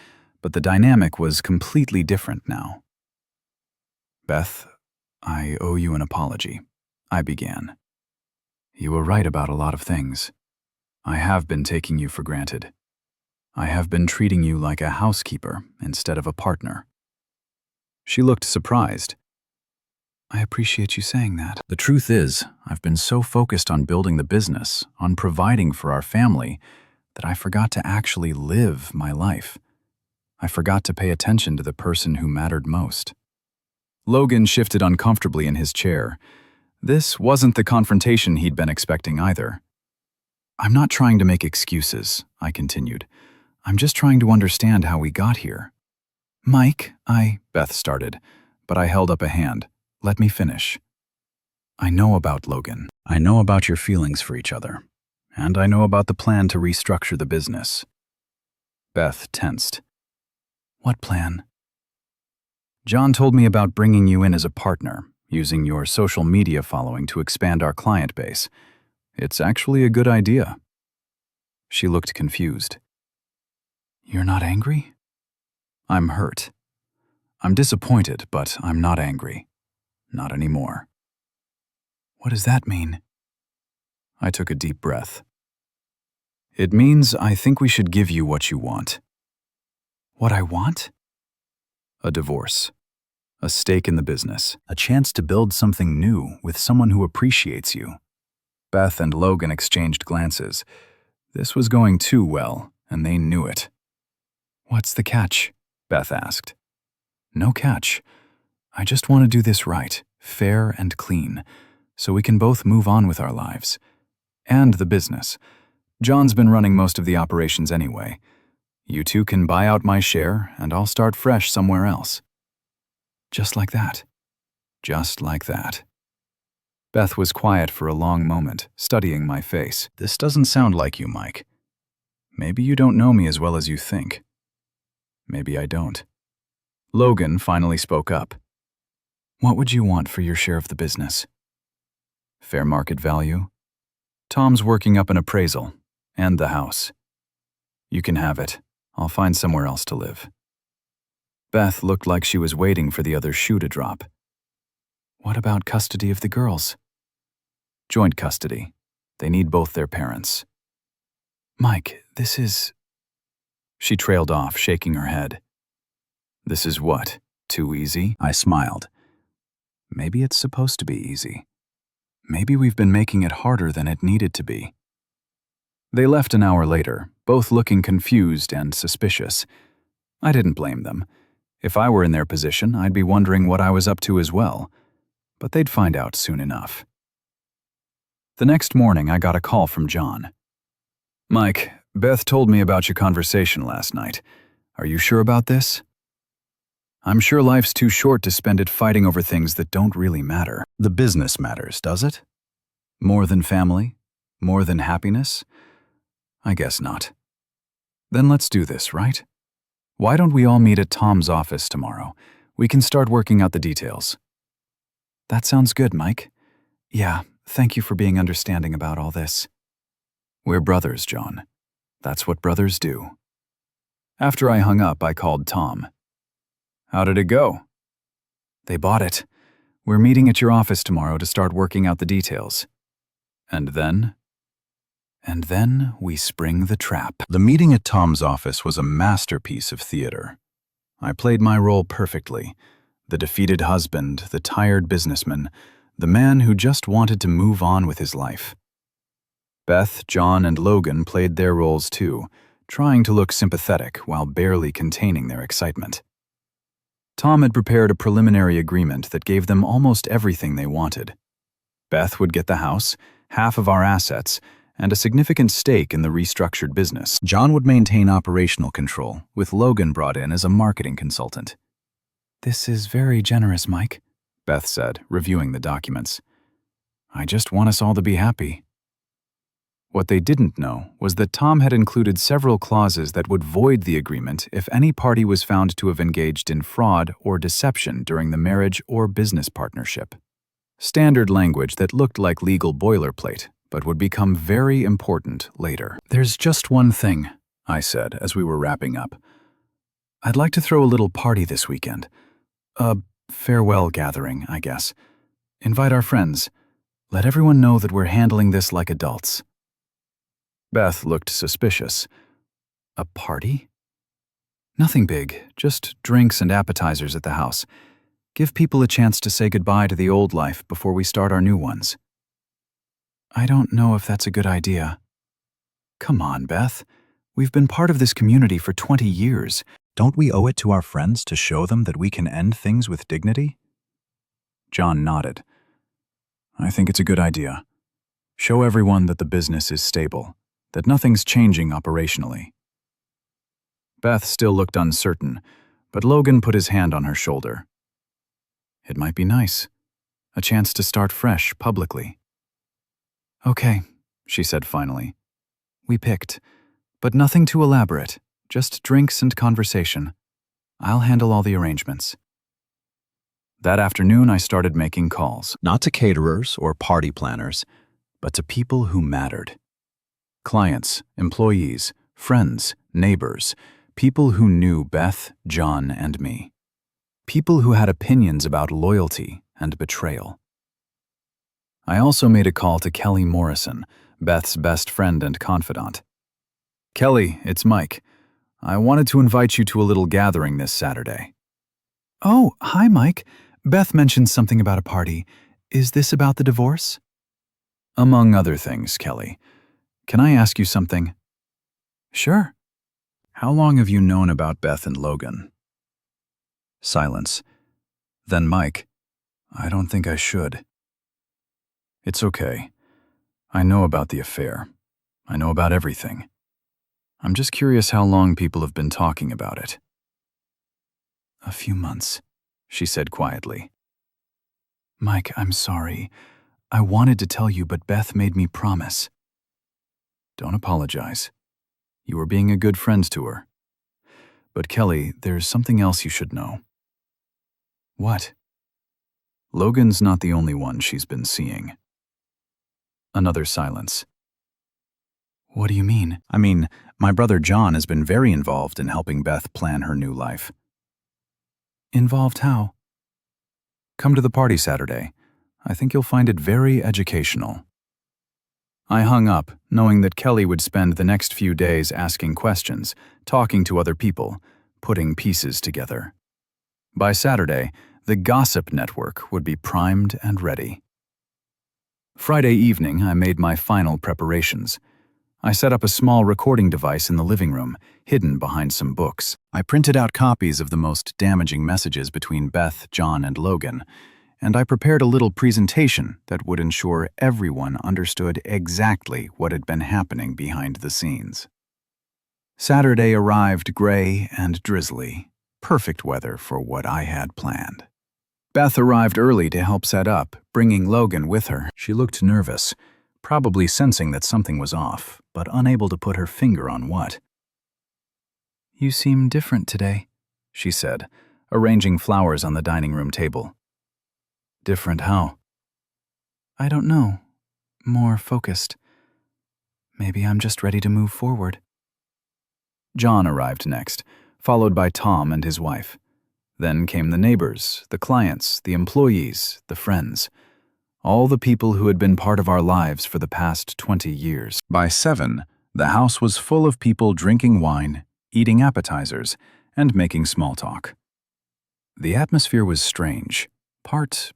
but the dynamic was completely different now. Beth, I owe you an apology, I began. You were right about a lot of things. I have been taking you for granted. I have been treating you like a housekeeper instead of a partner. She looked surprised. I appreciate you saying that. The truth is, I've been so focused on building the business, on providing for our family, that I forgot to actually live my life. I forgot to pay attention to the person who mattered most. Logan shifted uncomfortably in his chair. This wasn't the confrontation he'd been expecting either. I'm not trying to make excuses, I continued. I'm just trying to understand how we got here. Mike, Beth started, but I held up a hand. Let me finish. I know about Logan. I know about your feelings for each other. And I know about the plan to restructure the business. Beth tensed. What plan? John told me about bringing you in as a partner, using your social media following to expand our client base. It's actually a good idea. She looked confused. You're not angry? I'm hurt. I'm disappointed, but I'm not angry. Not anymore. What does that mean? I took a deep breath. It means I think we should give you what you want. What I want? A divorce. A stake in the business. A chance to build something new with someone who appreciates you. Beth and Logan exchanged glances. This was going too well, and they knew it. What's the catch? Beth asked. No catch. I just want to do this right, fair and clean, so we can both move on with our lives. And the business. John's been running most of the operations anyway. You two can buy out my share, and I'll start fresh somewhere else. Just like that. Just like that. Beth was quiet for a long moment, studying my face. This doesn't sound like you, Mike. Maybe you don't know me as well as you think. Maybe I don't. Logan finally spoke up. What would you want for your share of the business? Fair market value? Tom's working up an appraisal, and the house. You can have it. I'll find somewhere else to live. Beth looked like she was waiting for the other shoe to drop. What about custody of the girls? Joint custody. They need both their parents. Mike, this is... She trailed off, shaking her head. This is what? Too easy? I smiled. Maybe it's supposed to be easy. Maybe we've been making it harder than it needed to be. They left an hour later, both looking confused and suspicious. I didn't blame them. If I were in their position, I'd be wondering what I was up to as well. But they'd find out soon enough. The next morning, I got a call from John. Mike, Beth told me about your conversation last night. Are you sure about this? I'm sure life's too short to spend it fighting over things that don't really matter. The business matters, does it? More than family? More than happiness? I guess not. Then let's do this, right? Why don't we all meet at Tom's office tomorrow? We can start working out the details. That sounds good, Mike. Yeah, thank you for being understanding about all this. We're brothers, John. That's what brothers do. After I hung up, I called Tom. How did it go? They bought it. We're meeting at your office tomorrow to start working out the details. And then? And then we spring the trap. The meeting at Tom's office was a masterpiece of theater. I played my role perfectly. The defeated husband, the tired businessman, the man who just wanted to move on with his life. Beth, John, and Logan played their roles too, trying to look sympathetic while barely containing their excitement. Tom had prepared a preliminary agreement that gave them almost everything they wanted. Beth would get the house, half of our assets, and a significant stake in the restructured business. John would maintain operational control, with Logan brought in as a marketing consultant. This is very generous, Mike, Beth said, reviewing the documents. I just want us all to be happy. What they didn't know was that Tom had included several clauses that would void the agreement if any party was found to have engaged in fraud or deception during the marriage or business partnership. Standard language that looked like legal boilerplate, but would become very important later. "There's just one thing," I said as we were wrapping up. "I'd like to throw a little party this weekend. A farewell gathering, I guess. Invite our friends. Let everyone know that we're handling this like adults." Beth looked suspicious. "A party?" "Nothing big, just drinks and appetizers at the house. Give people a chance to say goodbye to the old life before we start our new ones." "I don't know if that's a good idea." "Come on, Beth. We've been part of this community for 20 years. Don't we owe it to our friends to show them that we can end things with dignity?" John nodded. "I think it's a good idea. Show everyone that the business is stable, that nothing's changing operationally." Beth still looked uncertain, but Logan put his hand on her shoulder. "It might be nice. A chance to start fresh, publicly." "Okay," she said finally. "We picked, but nothing too elaborate, just drinks and conversation. I'll handle all the arrangements." That afternoon, I started making calls, not to caterers or party planners, but to people who mattered. Clients, employees, friends, neighbors, people who knew Beth, John, and me. People who had opinions about loyalty and betrayal. I also made a call to Kelly Morrison, Beth's best friend and confidant. "Kelly, it's Mike. I wanted to invite you to a little gathering this Saturday." "Oh, hi, Mike. Beth mentioned something about a party. Is this about the divorce?" "Among other things, Kelly. Can I ask you something?" "Sure." "How long have you known about Beth and Logan?" Silence. Then Mike, "I don't think I should." "It's okay. I know about the affair. I know about everything. I'm just curious how long people have been talking about it." "A few months," she said quietly. "Mike, I'm sorry. I wanted to tell you, but Beth made me promise." "Don't apologize. You were being a good friend to her. But Kelly, there's something else you should know." "What?" "Logan's not the only one she's been seeing." Another silence. "What do you mean?" "I mean, my brother John has been very involved in helping Beth plan her new life." "Involved how?" "Come to the party Saturday. I think you'll find it very educational." I hung up, knowing that Kelly would spend the next few days asking questions, talking to other people, putting pieces together. By Saturday, the gossip network would be primed and ready. Friday evening, I made my final preparations. I set up a small recording device in the living room, hidden behind some books. I printed out copies of the most damaging messages between Beth, John, and Logan, and I prepared a little presentation that would ensure everyone understood exactly what had been happening behind the scenes. Saturday arrived gray and drizzly, perfect weather for what I had planned. Beth arrived early to help set up, bringing Logan with her. She looked nervous, probably sensing that something was off, but unable to put her finger on what. "You seem different today," she said, arranging flowers on the dining room table. "Different how?" "I don't know. More focused. Maybe I'm just ready to move forward." John arrived next, followed by Tom and his wife. Then came the neighbors, the clients, the employees, the friends. All the people who had been part of our lives for the past 20 years. By 7, the house was full of people drinking wine, eating appetizers, and making small talk. The atmosphere was strange, part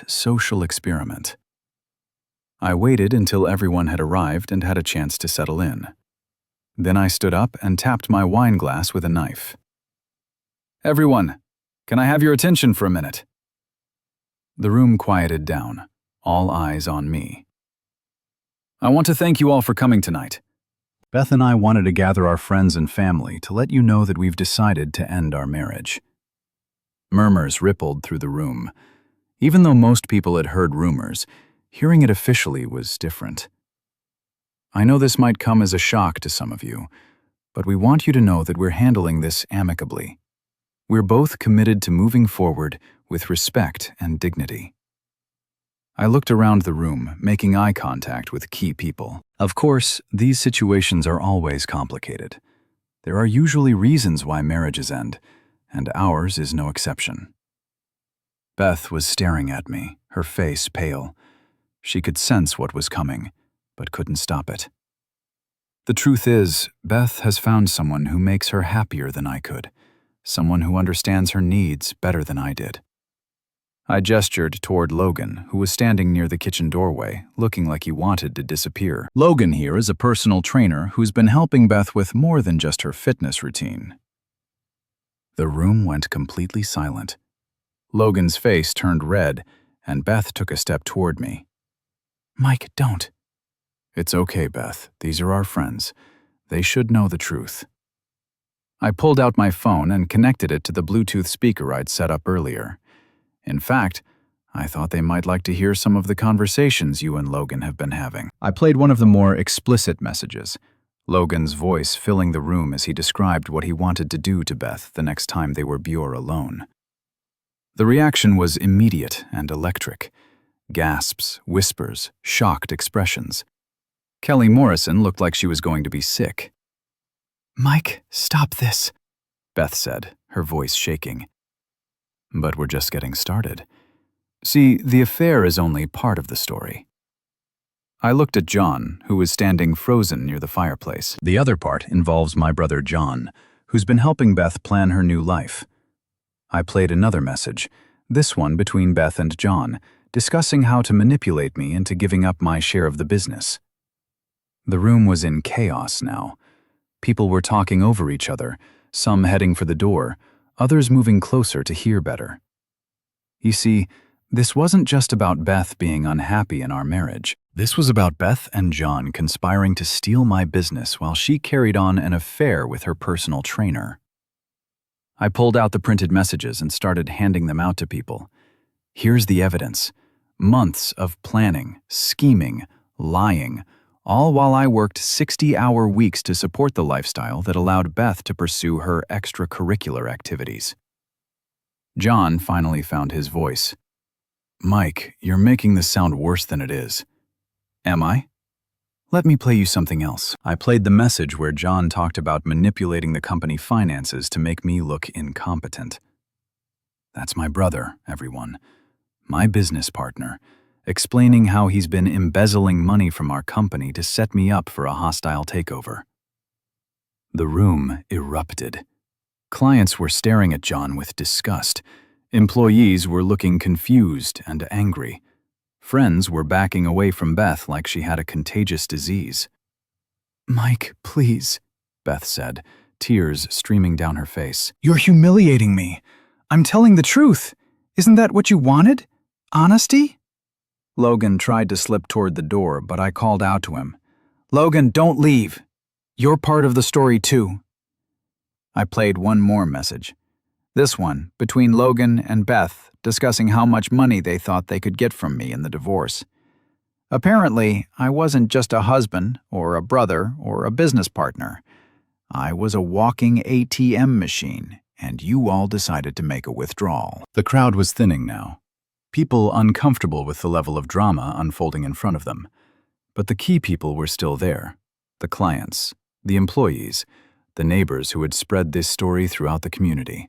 social experiment. I waited until everyone had arrived and had a chance to settle in. Then I stood up and tapped my wine glass with a knife. "Everyone, can I have your attention for a minute?" The room quieted down, all eyes on me. "I want to thank you all for coming tonight. Beth and I wanted to gather our friends and family to let you know that we've decided to end our marriage." Murmurs rippled through the room. Even though most people had heard rumors, hearing it officially was different. I know this might come as a shock to some of you, but we want you to know that we're handling this amicably. We're both committed to moving forward with respect and dignity. I looked around the room, making eye contact with key people. Of course, these situations are always complicated. There are usually reasons why marriages end, and ours is no exception. Beth was staring at me, her face pale. She could sense what was coming, but couldn't stop it. The truth is, Beth has found someone who makes her happier than I could, someone who understands her needs better than I did. I gestured toward Logan, who was standing near the kitchen doorway, looking like he wanted to disappear. Logan here is a personal trainer who's been helping Beth with more than just her fitness routine. The room went completely silent. Logan's face turned red, and Beth took a step toward me. "Mike, don't." "It's okay, Beth. These are our friends. They should know the truth." I pulled out my phone and connected it to the Bluetooth speaker I'd set up earlier. In fact, I thought they might like to hear some of the conversations you and Logan have been having. I played one of the more explicit messages, Logan's voice filling the room as he described what he wanted to do to Beth the next time they were Bure alone. The reaction was immediate and electric. Gasps, whispers, shocked expressions. Kelly Morrison looked like she was going to be sick. "Mike, stop this," Beth said, her voice shaking. "But we're just getting started. See, the affair is only part of the story." I looked at John, who was standing frozen near the fireplace. The other part involves my brother John, who's been helping Beth plan her new life. I played another message, this one between Beth and John, discussing how to manipulate me into giving up my share of the business. The room was in chaos now. People were talking over each other, some heading for the door, others moving closer to hear better. You see, this wasn't just about Beth being unhappy in our marriage. This was about Beth and John conspiring to steal my business while she carried on an affair with her personal trainer. I pulled out the printed messages and started handing them out to people. Here's the evidence. Months of planning, scheming, lying, all while I worked 60-hour weeks to support the lifestyle that allowed Beth to pursue her extracurricular activities. John finally found his voice. "Mike, you're making this sound worse than it is." "Am I?" "Let me play you something else." I played the message where John talked about manipulating the company finances to make me look incompetent. That's my brother, everyone. My business partner, explaining how he's been embezzling money from our company to set me up for a hostile takeover. The room erupted. Clients were staring at John with disgust. Employees were looking confused and angry. Friends were backing away from Beth like she had a contagious disease. "Mike, please," Beth said, tears streaming down her face. "You're humiliating me. I'm telling the truth. Isn't that what you wanted? Honesty?" Logan tried to slip toward the door, but I called out to him. "Logan, don't leave. You're part of the story too." I played one more message. This one, between Logan and Beth, discussing how much money they thought they could get from me in the divorce. Apparently, I wasn't just a husband, or a brother, or a business partner. I was a walking ATM machine, and you all decided to make a withdrawal. The crowd was thinning now. People uncomfortable with the level of drama unfolding in front of them. But the key people were still there. The clients, the employees, the neighbors who had spread this story throughout the community.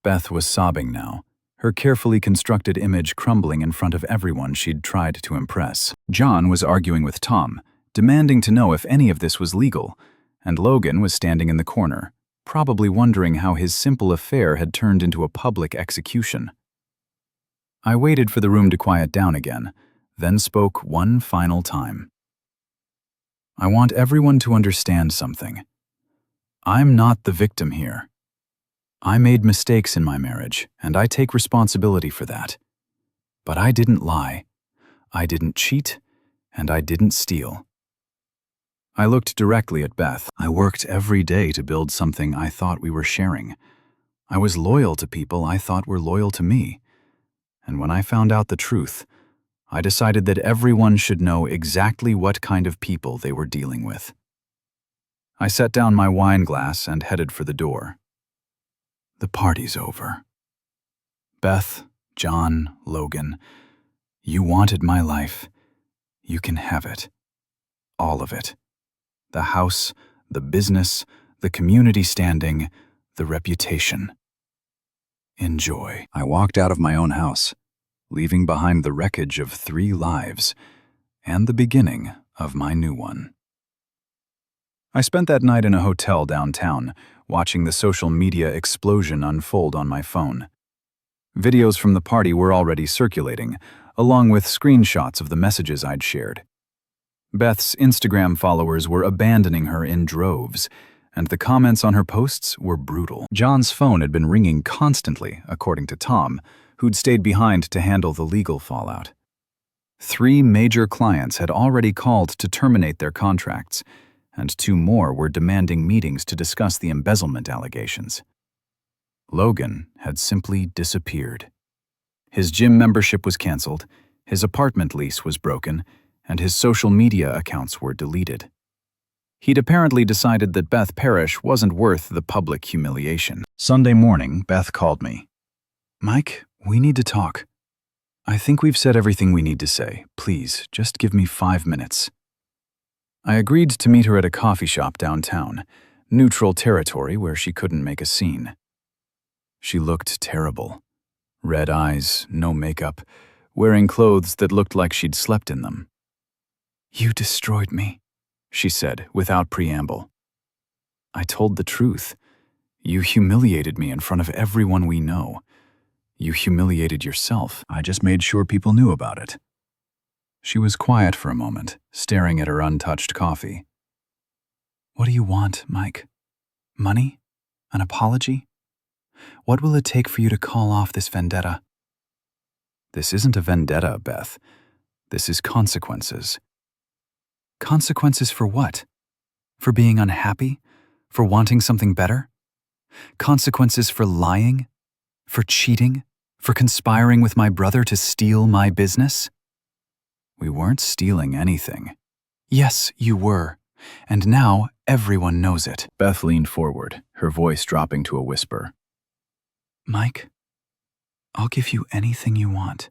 Beth was sobbing now, her carefully constructed image crumbling in front of everyone she'd tried to impress. John was arguing with Tom, demanding to know if any of this was legal, and Logan was standing in the corner, probably wondering how his simple affair had turned into a public execution. I waited for the room to quiet down again, then spoke one final time. "I want everyone to understand something. I'm not the victim here. I made mistakes in my marriage, and I take responsibility for that. But I didn't lie, I didn't cheat, and I didn't steal." I looked directly at Beth. I worked every day to build something I thought we were sharing. I was loyal to people I thought were loyal to me. And when I found out the truth, I decided that everyone should know exactly what kind of people they were dealing with. I set down my wine glass and headed for the door. The party's over. Beth, John, Logan, you wanted my life. You can have it. All of it. The house, the business, the community standing, the reputation. Enjoy. I walked out of my own house, leaving behind the wreckage of 3 lives and the beginning of my new one. I spent that night in a hotel downtown, watching the social media explosion unfold on my phone. Videos from the party were already circulating, along with screenshots of the messages I'd shared. Beth's Instagram followers were abandoning her in droves, and the comments on her posts were brutal. John's phone had been ringing constantly, according to Tom, who'd stayed behind to handle the legal fallout. 3 major clients had already called to terminate their contracts, and 2 more were demanding meetings to discuss the embezzlement allegations. Logan had simply disappeared. His gym membership was canceled, his apartment lease was broken, and his social media accounts were deleted. He'd apparently decided that Beth Parrish wasn't worth the public humiliation. Sunday morning, Beth called me. "Mike, we need to talk. I think we've said everything we need to say. Please, just give me 5 minutes." I agreed to meet her at a coffee shop downtown, neutral territory where she couldn't make a scene. She looked terrible. Red eyes, no makeup, wearing clothes that looked like she'd slept in them. "You destroyed me," she said without preamble. I told the truth. "You humiliated me in front of everyone we know. You humiliated yourself. I just made sure people knew about it." She was quiet for a moment, staring at her untouched coffee. "What do you want, Mike? Money? An apology? What will it take for you to call off this vendetta?" "This isn't a vendetta, Beth. This is consequences." "Consequences for what? For being unhappy? For wanting something better? Consequences for lying? For cheating? For conspiring with my brother to steal my business?" "We weren't stealing anything." "Yes, you were. And now everyone knows it." Beth leaned forward, her voice dropping to a whisper. "Mike, I'll give you anything you want.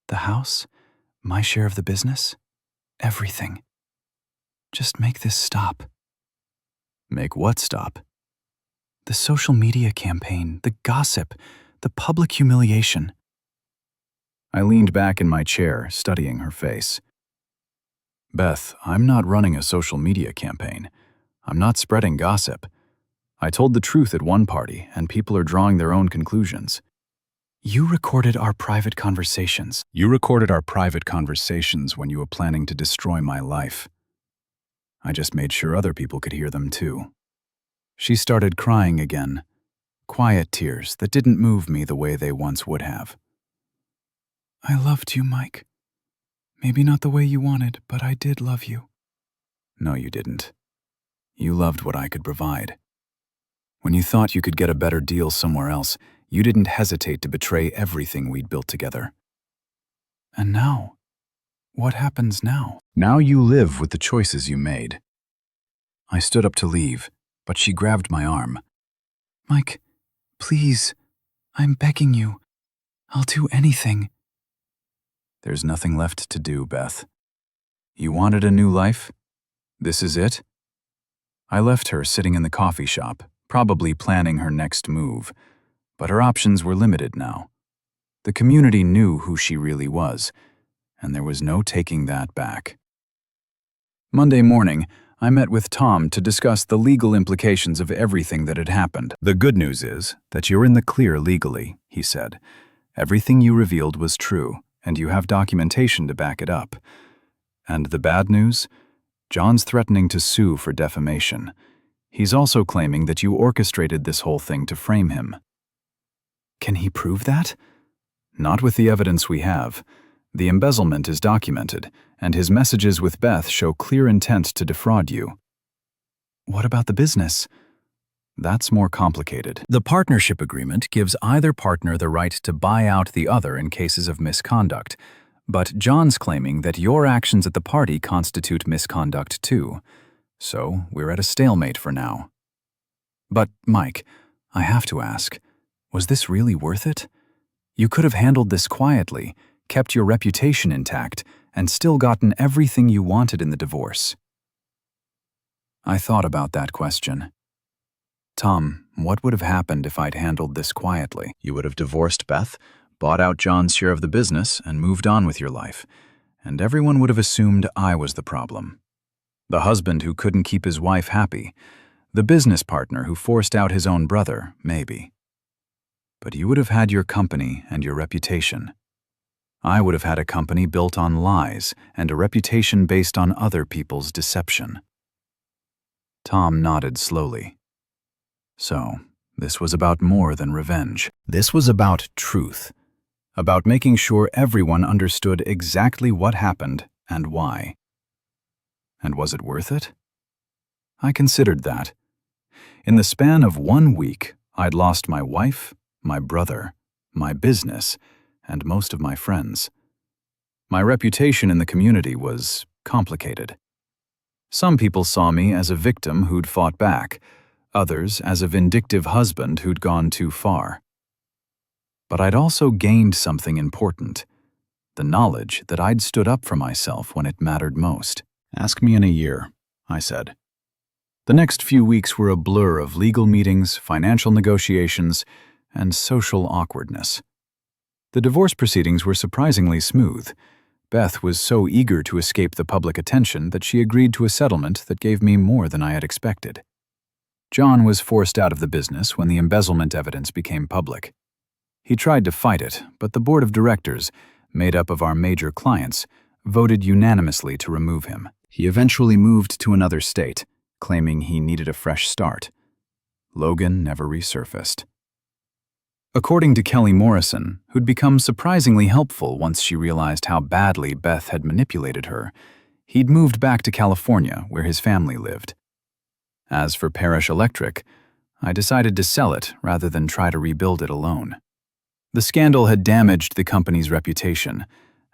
The house, my share of the business, everything. Just make this stop." "Make what stop?" "The social media campaign, the gossip, the public humiliation." I leaned back in my chair, studying her face. "Beth, I'm not running a social media campaign. I'm not spreading gossip. I told the truth at one party, and people are drawing their own conclusions." "You recorded our private conversations." "You recorded our private conversations when you were planning to destroy my life. I just made sure other people could hear them too." She started crying again, quiet tears that didn't move me the way they once would have. "I loved you, Mike. Maybe not the way you wanted, but I did love you." "No, you didn't. You loved what I could provide. When you thought you could get a better deal somewhere else, you didn't hesitate to betray everything we'd built together." "And now? What happens now?" "Now you live with the choices you made." I stood up to leave, but she grabbed my arm. "Mike, please, I'm begging you. I'll do anything." "There's nothing left to do, Beth. You wanted a new life? This is it?" I left her sitting in the coffee shop, probably planning her next move, but her options were limited now. The community knew who she really was, and there was no taking that back. Monday morning, I met with Tom to discuss the legal implications of everything that had happened. "The good news is that you're in the clear legally," he said. "Everything you revealed was true, and you have documentation to back it up. And the bad news? John's threatening to sue for defamation. He's also claiming that you orchestrated this whole thing to frame him." "Can he prove that?" "Not with the evidence we have. The embezzlement is documented, and his messages with Beth show clear intent to defraud you." "What about the business?" "That's more complicated. The partnership agreement gives either partner the right to buy out the other in cases of misconduct, But John's claiming that your actions at the party constitute misconduct too, so we're at a stalemate for now. But, Mike, I have to ask, was this really worth it? You could have handled this quietly, kept your reputation intact, and still gotten everything you wanted in the divorce. I thought about that question. Tom, what would have happened if I'd handled this quietly? You would have divorced Beth, bought out John's share of the business, and moved on with your life, and everyone would have assumed I was the problem. The husband who couldn't keep his wife happy, the business partner who forced out his own brother, maybe. But you would have had your company and your reputation. I would have had a company built on lies and a reputation based on other people's deception. Tom nodded slowly. So, this was about more than revenge. This was about truth. About making sure everyone understood exactly what happened and why. And was it worth it? I considered that. In the span of 1 week, I'd lost my wife, my brother, my business, and most of my friends. My reputation in the community was complicated. Some people saw me as a victim who'd fought back, others as a vindictive husband who'd gone too far. But I'd also gained something important, the knowledge that I'd stood up for myself when it mattered most. Ask me in a year, I said. The next few weeks were a blur of legal meetings, financial negotiations, and social awkwardness. The divorce proceedings were surprisingly smooth. Beth was so eager to escape the public attention that she agreed to a settlement that gave me more than I had expected. John was forced out of the business when the embezzlement evidence became public. He tried to fight it, but the board of directors, made up of our major clients, voted unanimously to remove him. He eventually moved to another state, claiming he needed a fresh start. Logan never resurfaced. According to Kelly Morrison, who'd become surprisingly helpful once she realized how badly Beth had manipulated her, he'd moved back to California where his family lived. As for Parrish Electric, I decided to sell it rather than try to rebuild it alone. The scandal had damaged the company's reputation,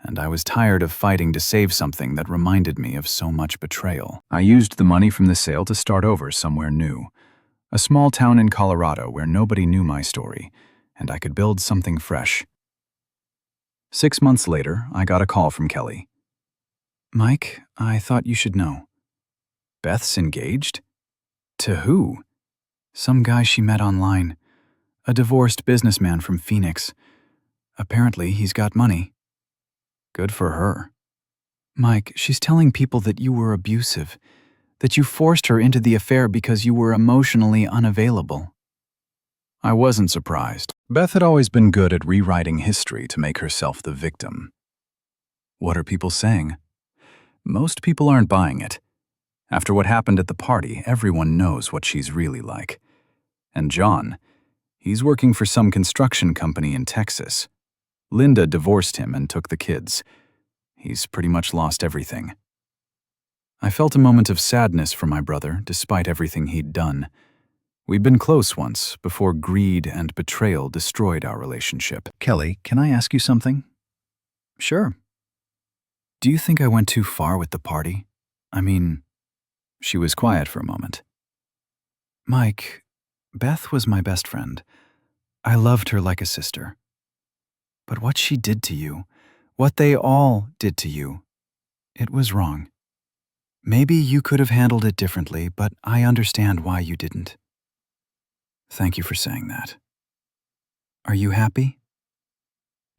and I was tired of fighting to save something that reminded me of so much betrayal. I used the money from the sale to start over somewhere new, a small town in Colorado where nobody knew my story, and I could build something fresh. 6 months later, I got a call from Kelly. Mike, I thought you should know. Beth's engaged? To who? Some guy she met online. A divorced businessman from Phoenix. Apparently, he's got money. Good for her. Mike, she's telling people that you were abusive, that you forced her into the affair because you were emotionally unavailable. I wasn't surprised. Beth had always been good at rewriting history to make herself the victim. What are people saying? Most people aren't buying it. After what happened at the party, everyone knows what she's really like. And John, he's working for some construction company in Texas. Linda divorced him and took the kids. He's pretty much lost everything. I felt a moment of sadness for my brother, despite everything he'd done. We'd been close once, before greed and betrayal destroyed our relationship. Kelly, can I ask you something? Sure. Do you think I went too far with the party? I mean, she was quiet for a moment. Mike, Beth was my best friend. I loved her like a sister. But what she did to you, what they all did to you, it was wrong. Maybe you could have handled it differently, but I understand why you didn't. Thank you for saying that. Are you happy?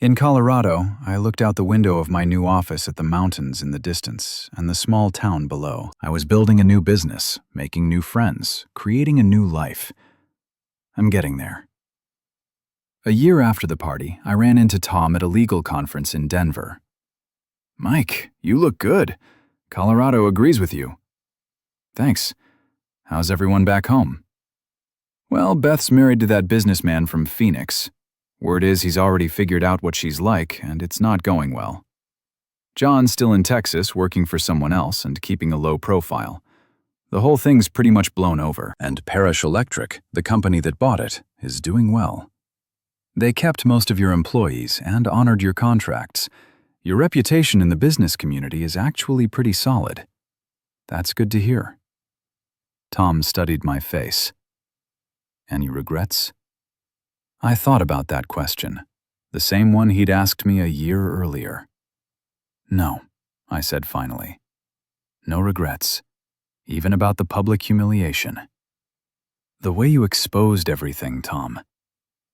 In Colorado, I looked out the window of my new office at the mountains in the distance and the small town below. I was building a new business, making new friends, creating a new life. I'm getting there. A year after the party, I ran into Tom at a legal conference in Denver. Mike, you look good. Colorado agrees with you. Thanks. How's everyone back home? Well, Beth's married to that businessman from Phoenix. Word is he's already figured out what she's like, and it's not going well. John's still in Texas working for someone else and keeping a low profile. The whole thing's pretty much blown over, and Parrish Electric, the company that bought it, is doing well. They kept most of your employees and honored your contracts. Your reputation in the business community is actually pretty solid. That's good to hear. Tom studied my face. Any regrets? I thought about that question, the same one he'd asked me a year earlier. No, I said finally. No regrets, even about the public humiliation. The way you exposed everything, Tom.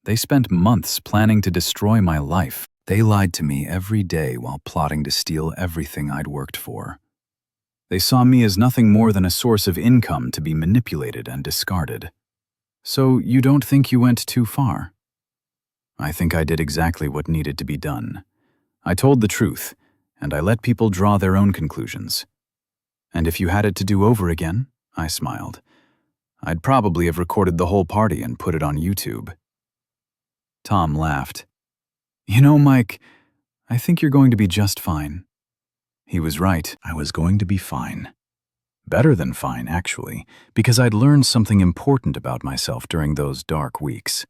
They spent months planning to destroy my life. They lied to me every day while plotting to steal everything I'd worked for. They saw me as nothing more than a source of income to be manipulated and discarded. So you don't think you went too far? I think I did exactly what needed to be done. I told the truth, and I let people draw their own conclusions. And if you had it to do over again, I smiled, I'd probably have recorded the whole party and put it on YouTube. Tom laughed. You know, Mike, I think you're going to be just fine. He was right. I was going to be fine. Better than fine, actually, because I'd learned something important about myself during those dark weeks.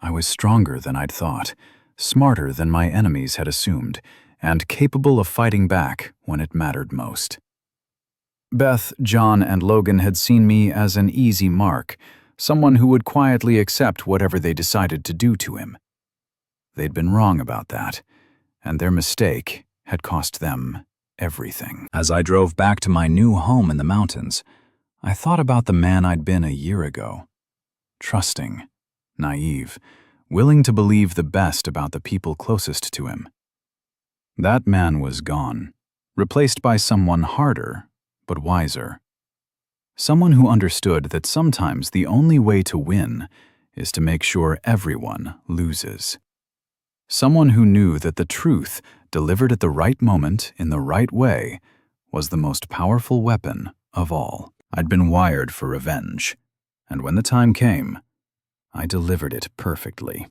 I was stronger than I'd thought, smarter than my enemies had assumed, and capable of fighting back when it mattered most. Beth, John, and Logan had seen me as an easy mark, someone who would quietly accept whatever they decided to do to him. They'd been wrong about that, and their mistake had cost them everything. As I drove back to my new home in the mountains, I thought about the man I'd been a year ago. Trusting, naive, willing to believe the best about the people closest to him. That man was gone, replaced by someone harder, but wiser. Someone who understood that sometimes the only way to win is to make sure everyone loses. Someone who knew that the truth, delivered at the right moment in the right way, was the most powerful weapon of all. I'd been wired for revenge, and when the time came, I delivered it perfectly.